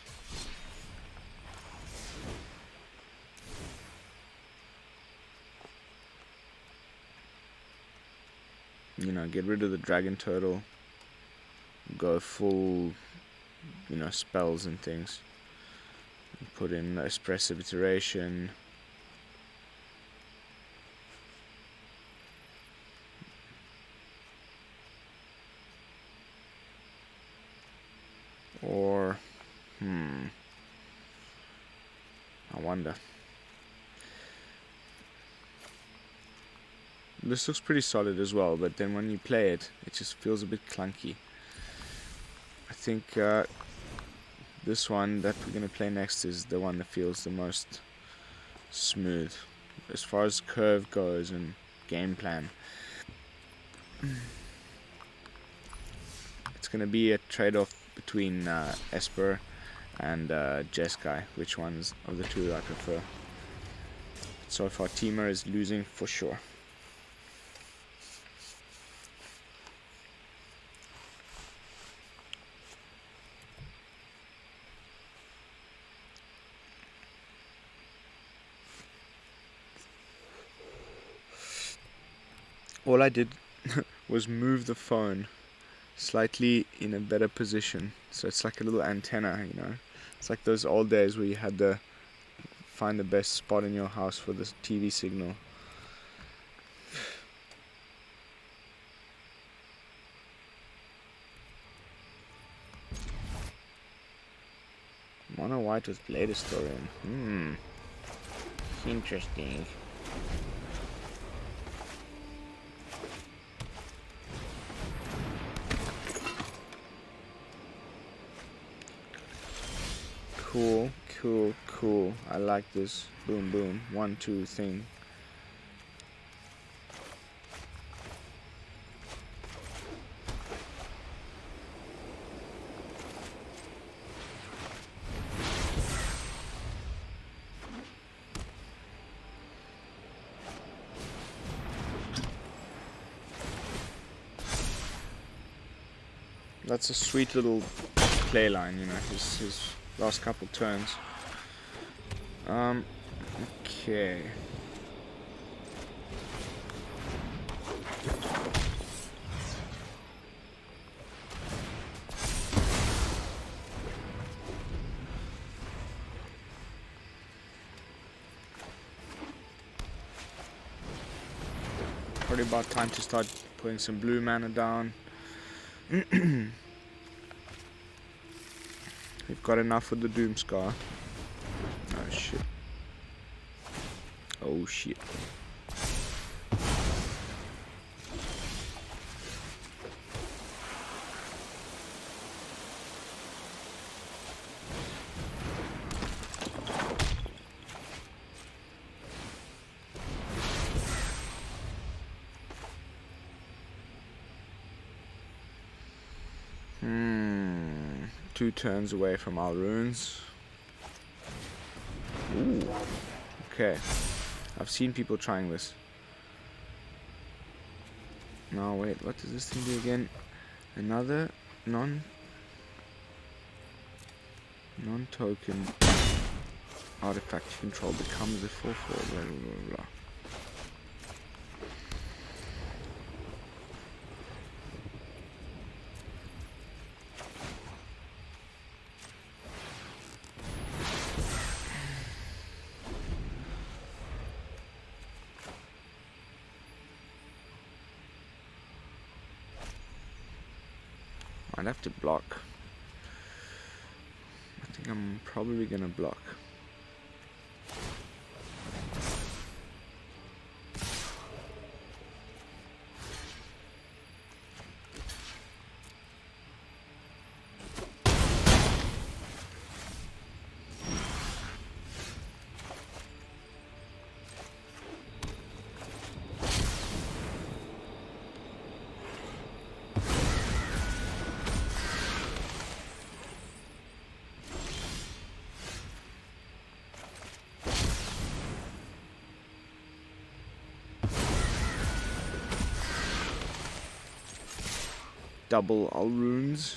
get rid of the dragon turtle. Go full spells and things. Put in expressive iteration. Or I wonder. This looks pretty solid as well, but then when you play it, it just feels a bit clunky. I think this one that we're going to play next is the one that feels the most smooth as far as curve goes and game plan. It's going to be a trade-off between Esper and Jeskai. Which ones of the two I prefer? So far Temur is losing for sure. All I did was move the phone slightly in a better position, so it's like a little antenna, It's like those old days where you had to find the best spot in your house for the TV signal. Mono white with Blade Historian. Interesting. Cool. I like this boom 1-2 thing. That's a sweet little play line, his last couple turns. Okay. Probably about time to start putting some blue mana down. We've got enough with the Doom Scar. Oh shit. Two turns away from our runes. Ooh. Okay. I've seen people trying this. No, wait, what does this thing do again? Another non-token artifact you control becomes a 4/4, blah blah blah. I'd have to block. I think I'm probably gonna block. Double all runes.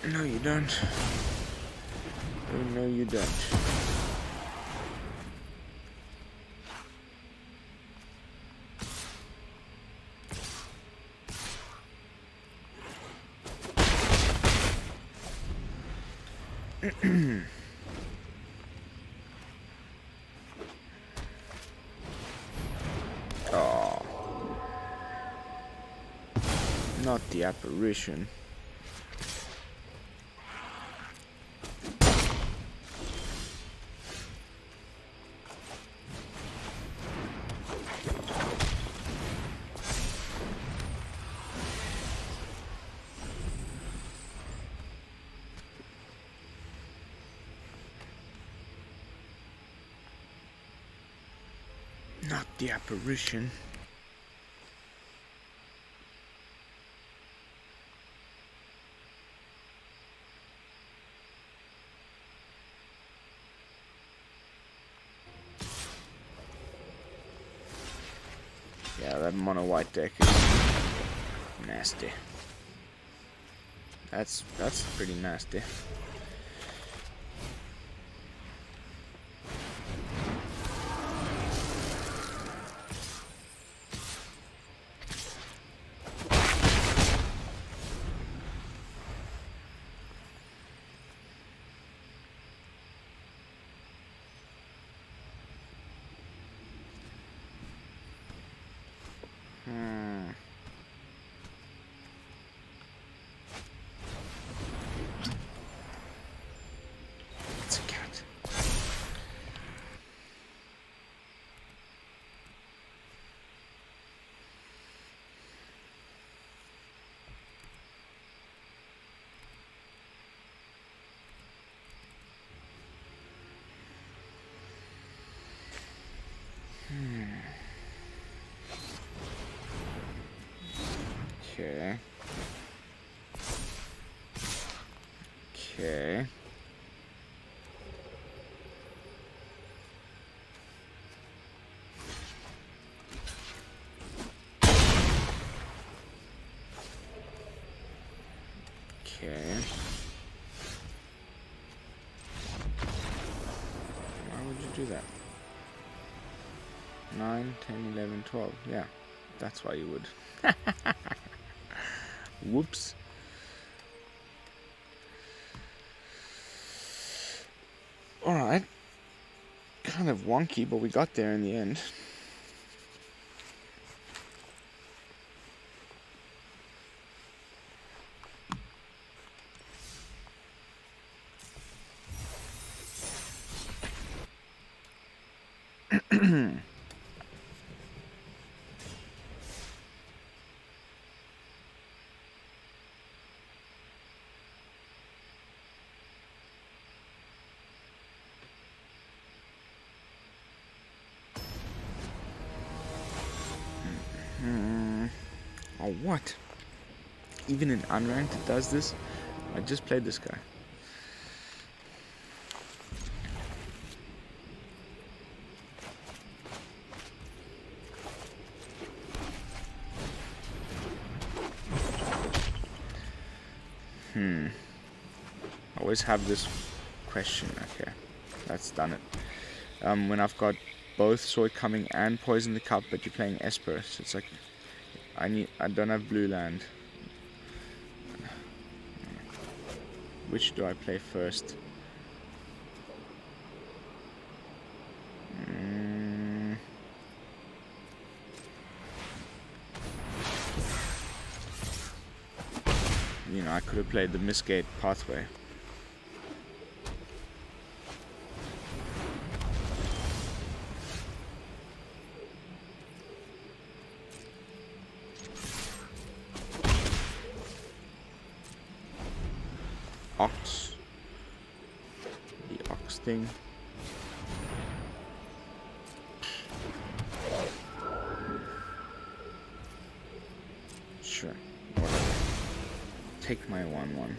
No, you don't. Oh, no, you don't. Oh, not the apparition. Not the apparition. Yeah, that mono white deck is nasty. That's pretty nasty. It's a cat. Okay. Okay. Okay. Why would you do that? 9, 10, 11, 12. Yeah, that's why you would. Whoops. Alright. Kind of wonky, but we got there in the end. Oh, what? Even in unranked it does this? I just played this guy. Always have this question. Okay, that's done it. when I've got both Soy Coming and Poison the Cup, but you're playing Esper, so it's like I don't have blue land. Which do I play first? You know, I could have played the Mistgate Pathway. Ox. The Ox thing. Sure. Whatever. Take my 1/1.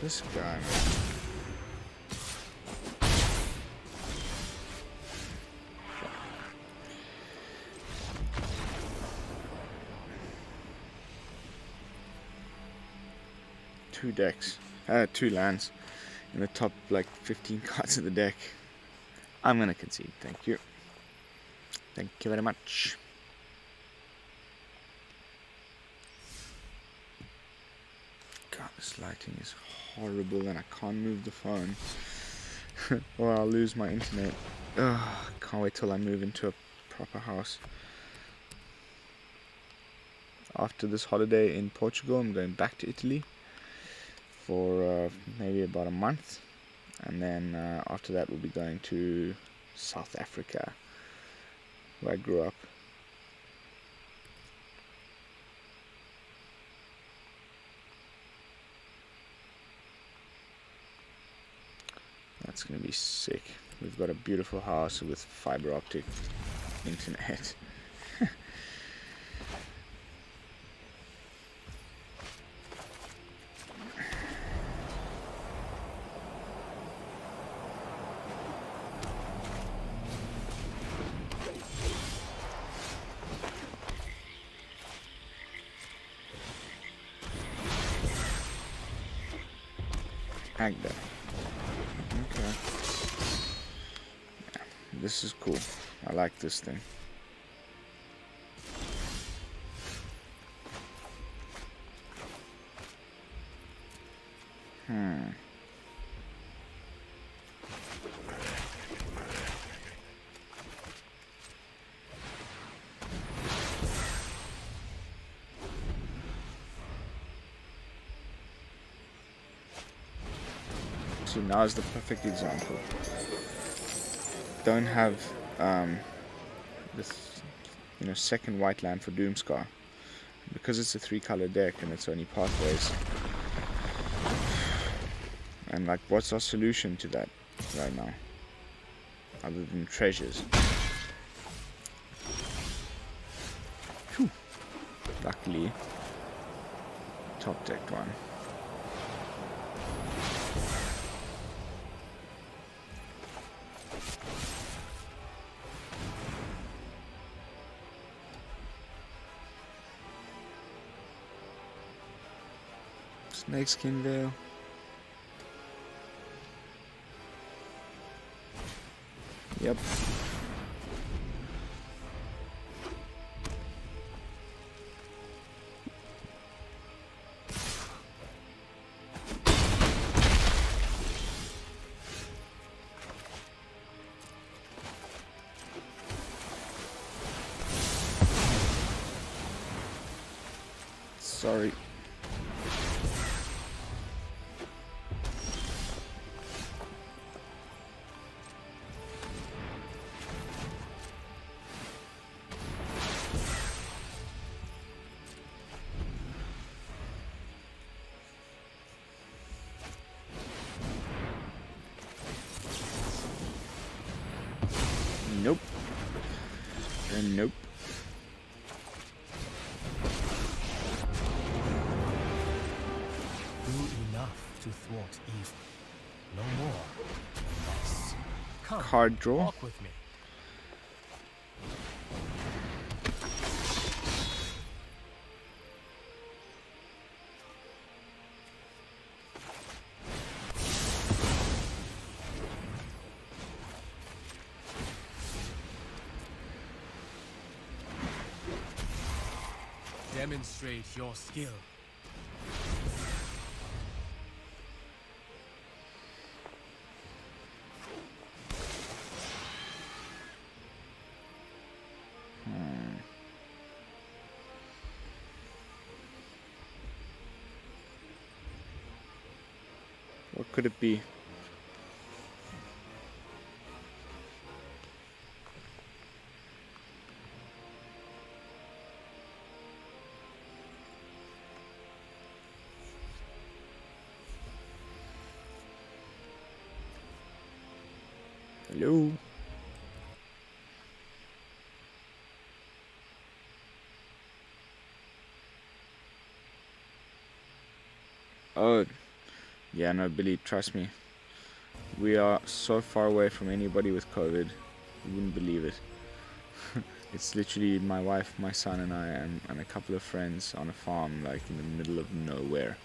This guy, man. Two decks, two lands in the top like 15 cards of the deck. I'm gonna concede. Thank you. Thank you very much. God, this lighting is horrible and I can't move the phone or I'll lose my internet. Ugh, can't wait till I move into a proper house. After this holiday in Portugal, I'm going back to Italy for maybe about a month, and then after that we'll be going to South Africa, where I grew up. That's gonna be sick. We've got a beautiful house with fiber optic internet. Agda. Okay. Yeah, this is cool. I like this thing. So now is the perfect example. Don't have this, second white land for Doomscar, because it's a 3-color deck and it's only pathways. And like, what's our solution to that right now, other than treasures? Whew. Luckily, top decked one. Snakeskin Veil. Yep. Sorry. Nope. And nope. Do enough to thwart evil. No more. No less. Come, Card draw. walk with me. Demonstrate your skill. What could it be? Hello? Oh, yeah, no, Billy, trust me. We are so far away from anybody with COVID. You wouldn't believe it. It's literally my wife, my son, and I, and a couple of friends on a farm, like in the middle of nowhere.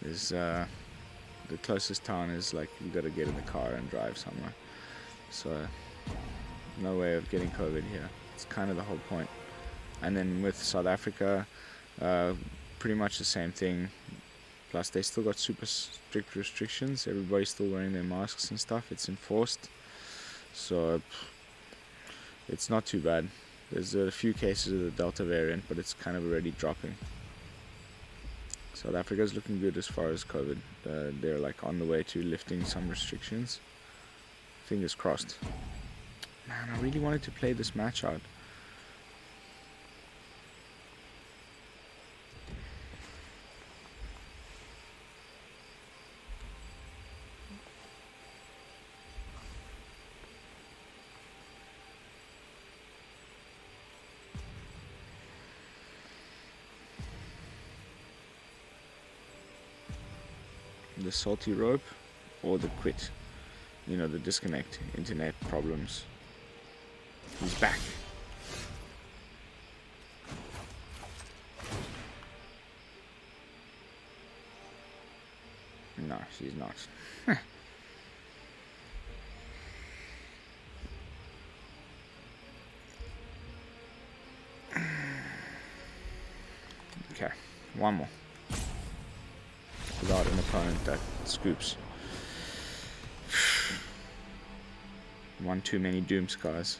There's the closest town is like you got to get in the car and drive somewhere. So no way of getting COVID here. It's kind of the whole point. And then with South Africa, pretty much the same thing. Plus they still got super strict restrictions. Everybody's still wearing their masks and stuff. It's enforced. So it's not too bad. There's a few cases of the Delta variant, but it's kind of already dropping. South Africa's looking good as far as COVID. They're like on the way to lifting some restrictions. Fingers crossed. Man, I really wanted to play this match out. The salty rope or the quit. You know, the disconnect, internet problems. He's back. No, she's not. Okay, one more. Without an opponent that scoops. One too many doom scars.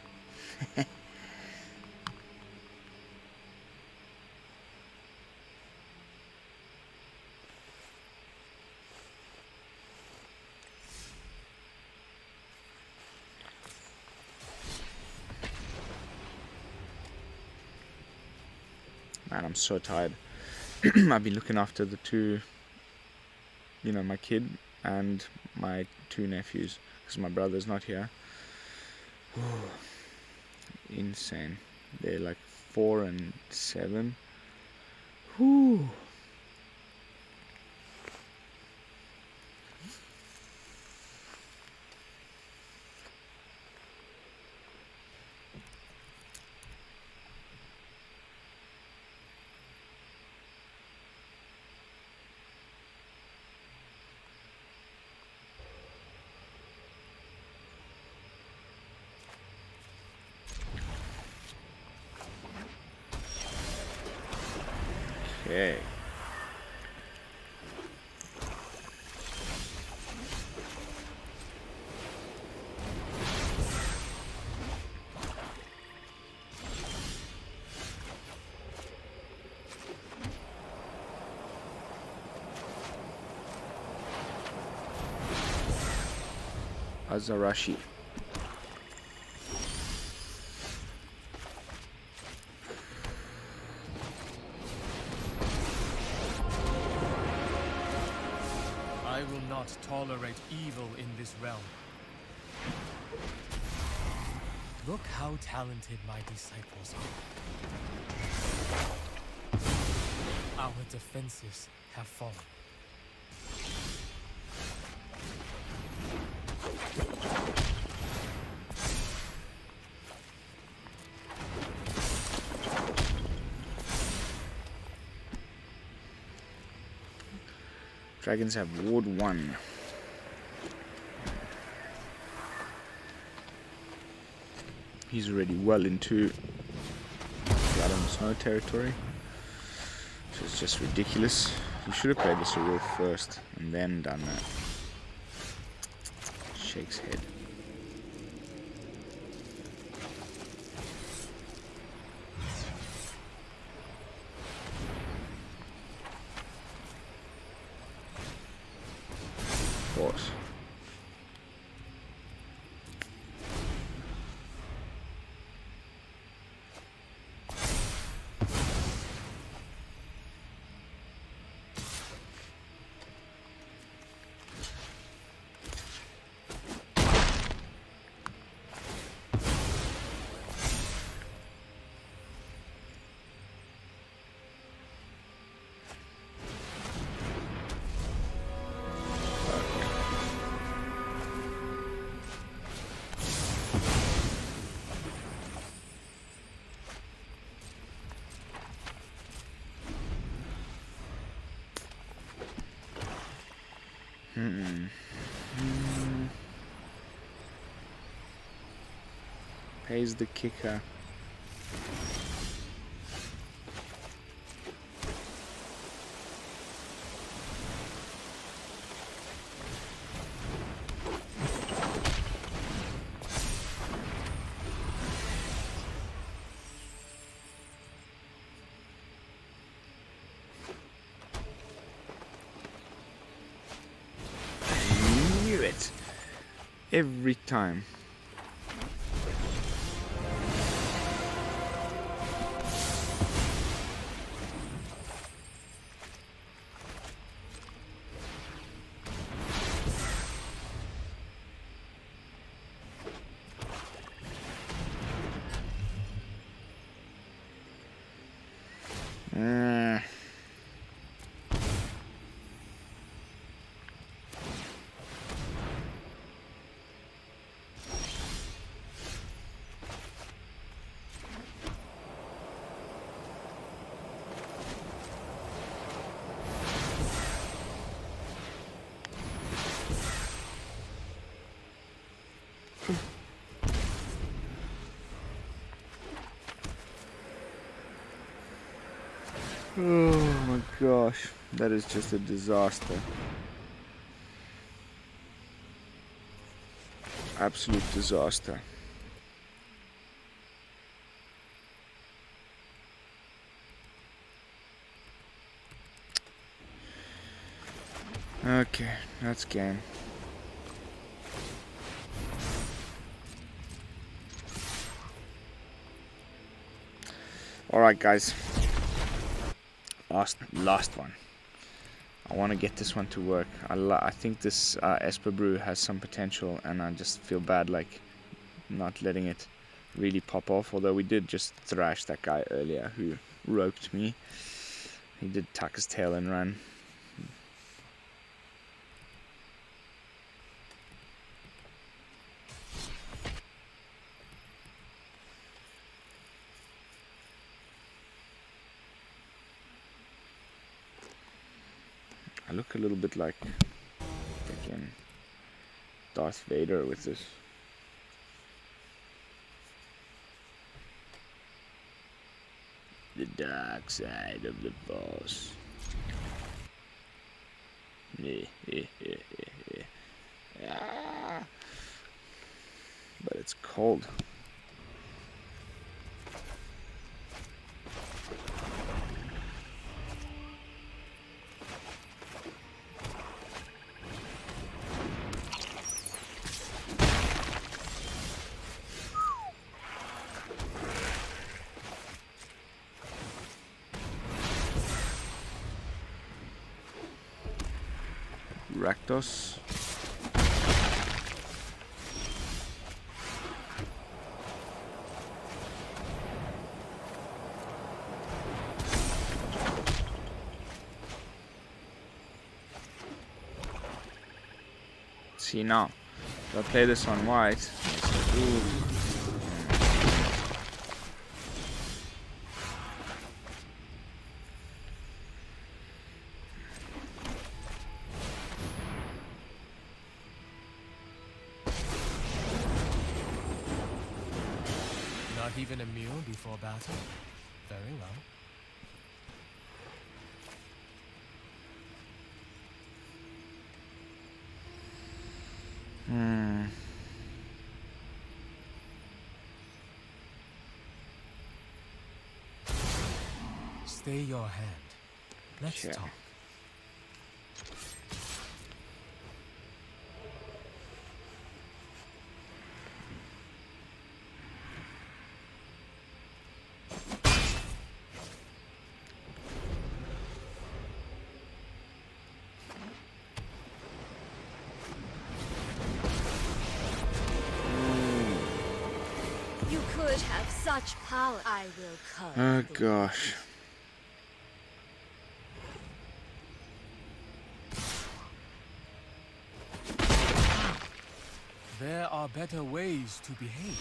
Man, I'm so tired. I've been looking after the two, you know, my kid and my two nephews, because my brother's not here. Insane. They're like 4 and 7. Whew. Okay. Azarashi. I will not tolerate evil in this realm. Look how talented my disciples are. Our defenses have fallen. Dragons have Ward 1. He's already well into Blood and Snow territory, which is just ridiculous. He should have played this a wolf first and then done that. Shakes head. Horse. Pays the kicker. Knew it every time. Oh my gosh, that is just a disaster. Absolute disaster. Okay, that's game. Alright guys, last one. I want to get this one to work. I think this Esper brew has some potential, and I just feel bad like not letting it really pop off, although we did just thrash that guy earlier who roped me. He did tuck his tail and run. I look a little bit like freaking Darth Vader with this. The dark side of the Force. Ah. But it's cold. Rakdos. See now, if I play this on white, it's like, ooh. Not even a meal before battle? Very well. Stay your hand. Let's Yeah. talk. You could have such power. I will curb Oh the gosh. There are better ways to behave.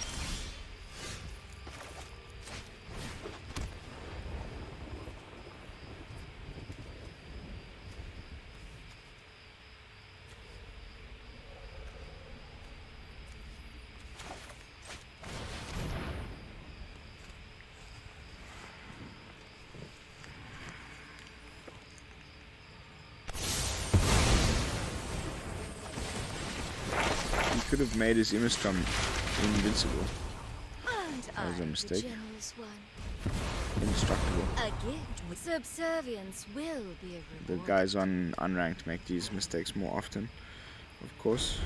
He could have made his Imistrom invincible. And That was a I'm mistake. the generous one. Indestructible. Again, subservience will be a The reward. guys on unranked make these mistakes more often, of course.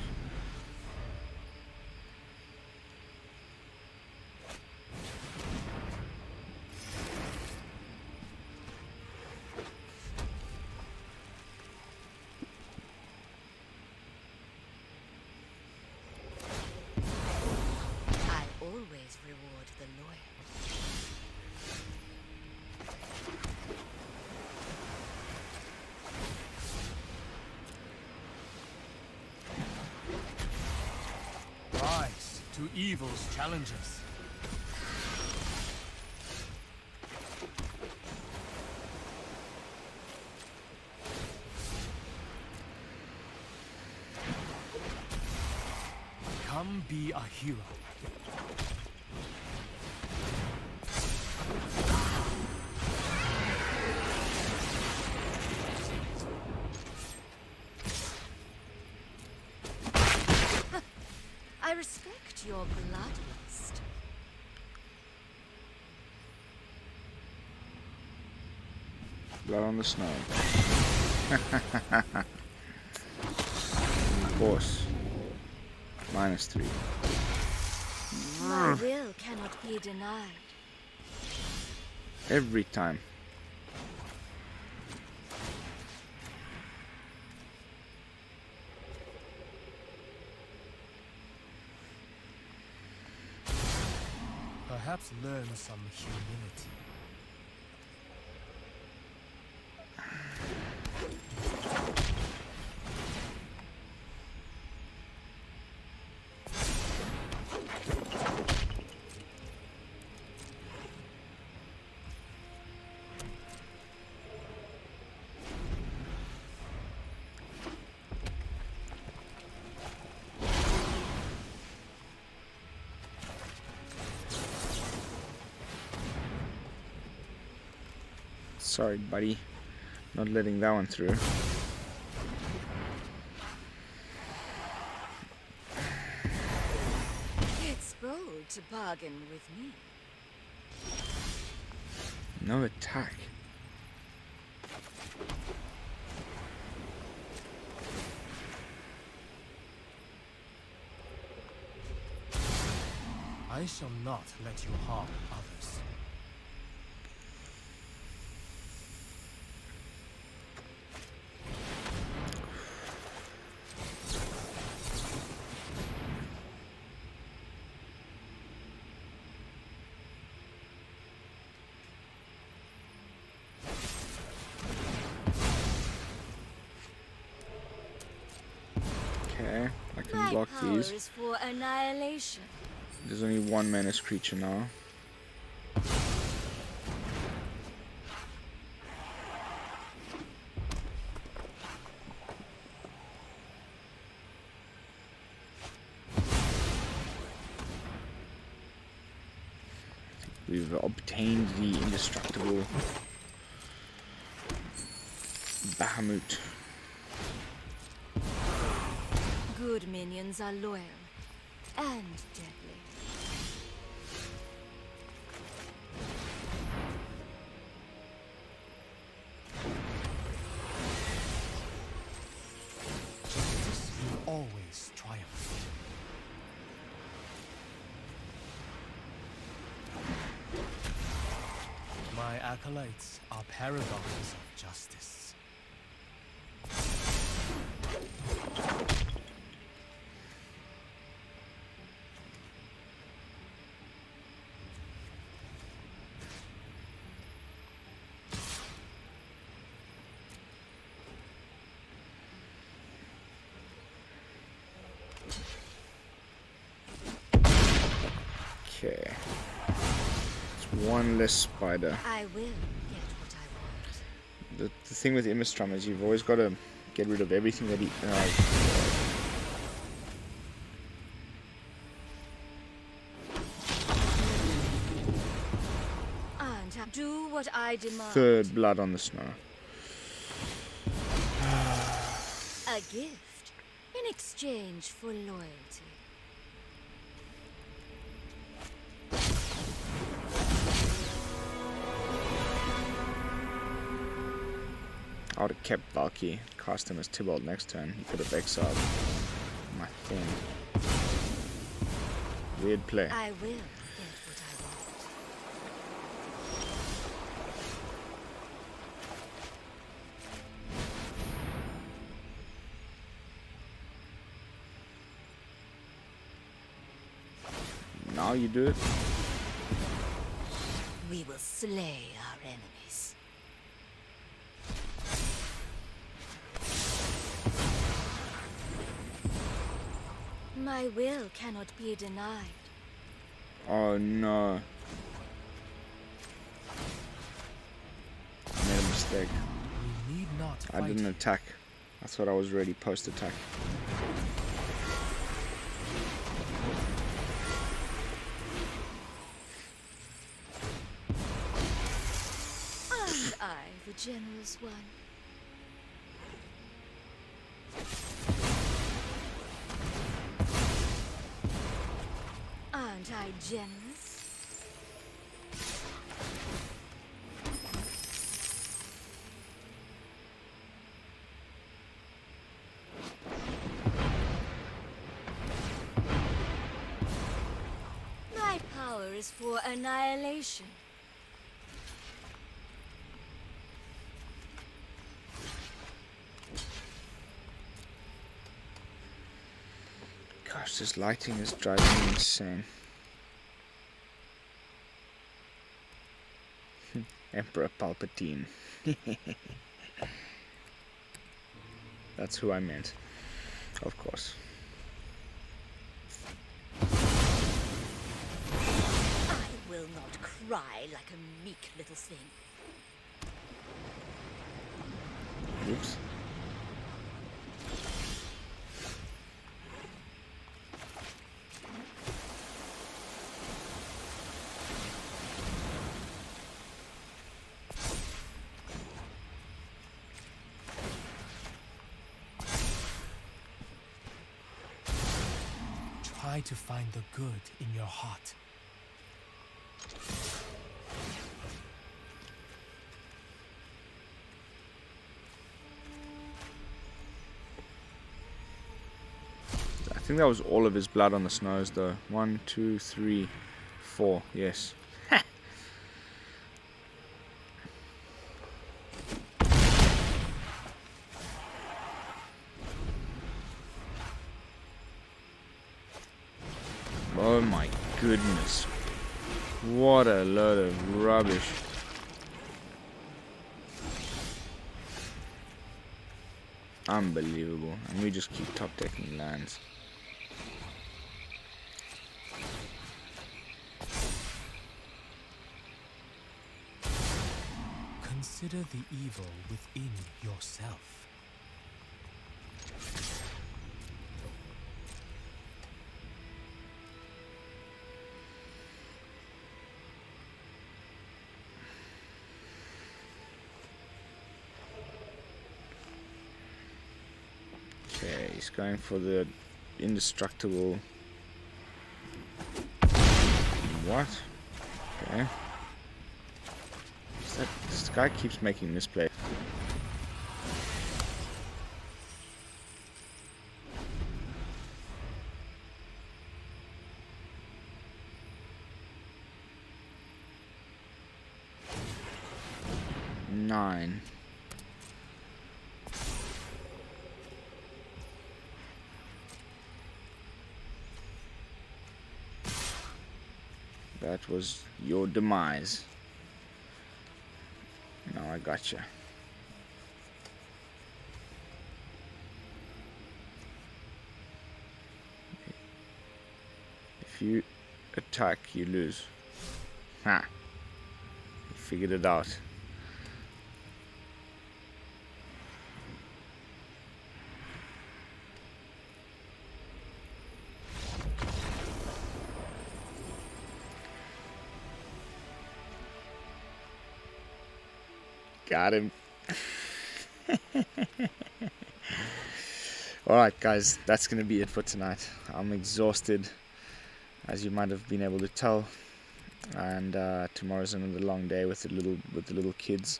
I always reward the loyal. Rise to evil's challenges. Come be a hero. I respect your bloodlust. Blood on the snow. Of course. -3. My will cannot be denied. Every time. Perhaps learn some humility. Sorry, buddy. Not letting that one through. It's bold to bargain with me. No attack. I shall not let you harm others. Okay, I can My block power these. is for annihilation. There's only one menace creature now. We've obtained the indestructible Bahamut. Good minions are loyal and deadly. Justice will always triumph. My acolytes are paragons of justice. Okay. It's one less spider. I will get what I want. The thing with Immerstrom is you've always got to get rid of everything that he... And do what I demand. third blood on the snow. A gift in exchange for loyalty. I would have kept Valky, cast him as Tybalt next turn. He could have exiled my thing. Weird play. I will get what I want. Now you do it. We will slay our enemies. My will cannot be denied. Oh no. I made a mistake. We need not I fight. didn't attack. I thought I was ready post-attack. And I, the generous one. Aren't I generous? My power is for annihilation. Gosh, this lighting is driving me insane. Emperor Palpatine. That's who I meant. Of course. I will not cry like a meek little thing. Oops. Try to find the good in your heart. I think that was all of his blood on the snows though. 1, 2, 3, 4. Yes. Oh my goodness. What a load of rubbish. Unbelievable. And we just keep top decking lands. Consider the evil within yourself. Okay, he's going for the indestructible. What? Okay. This guy keeps making misplays. Nine. That was your demise. Now I gotcha. If you attack, you lose. Ha! You figured it out. Got him. Alright guys, that's going to be it for tonight. I'm exhausted, as you might have been able to tell, and tomorrow's another long day with the little kids,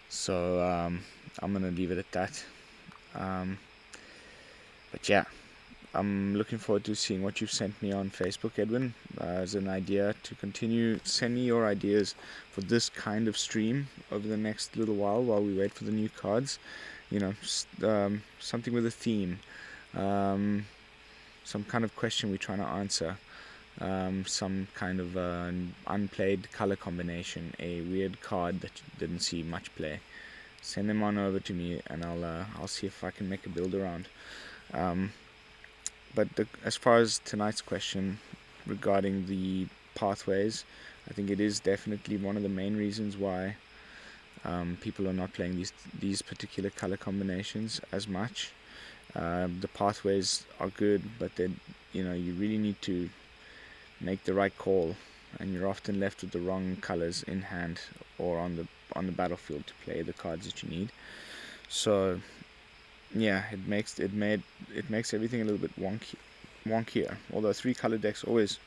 so I'm going to leave it at that. But yeah, I'm looking forward to seeing what you've sent me on Facebook, Edwin, as an idea to continue. Send me your ideas for this kind of stream over the next little while we wait for the new cards. You know, something with a theme, some kind of question we're trying to answer, some kind of unplayed color combination, a weird card that didn't see much play. Send them on over to me, and I'll see if I can make a build around. But as far as tonight's question regarding the pathways, I think it is definitely one of the main reasons why people are not playing these particular color combinations as much. The pathways are good, but then you really need to make the right call, and you're often left with the wrong colors in hand or on the battlefield to play the cards that you need. So yeah, it makes everything a little bit wonkier. Although 3-color decks always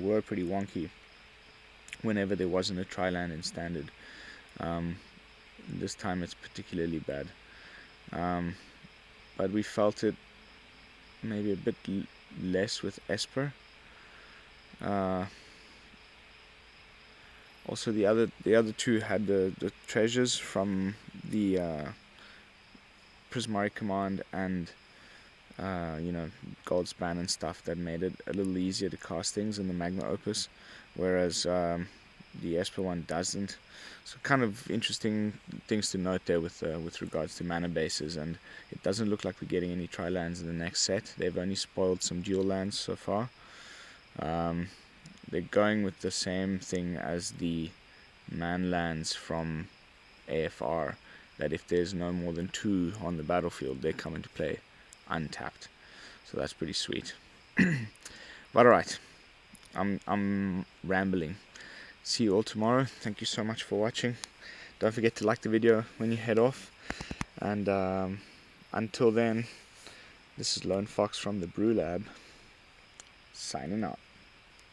were pretty wonky whenever there wasn't a tri-land in standard. This time it's particularly bad. But we felt it maybe a bit less with Esper. Also the other two had the treasures from the Prismari Command and Gold Span and stuff that made it a little easier to cast things in the Magma Opus, whereas the Esper one doesn't. So kind of interesting things to note there with regards to mana bases, and it doesn't look like we're getting any tri-lands in the next set. They've only spoiled some dual lands so far. They're going with the same thing as the man lands from AFR, that if there's no more than 2 on the battlefield, they come into play untapped. So that's pretty sweet. But alright, I'm rambling. See you all tomorrow. Thank you so much for watching. Don't forget to like the video when you head off. And until then, this is Lone Fox from the BrewLab, signing out.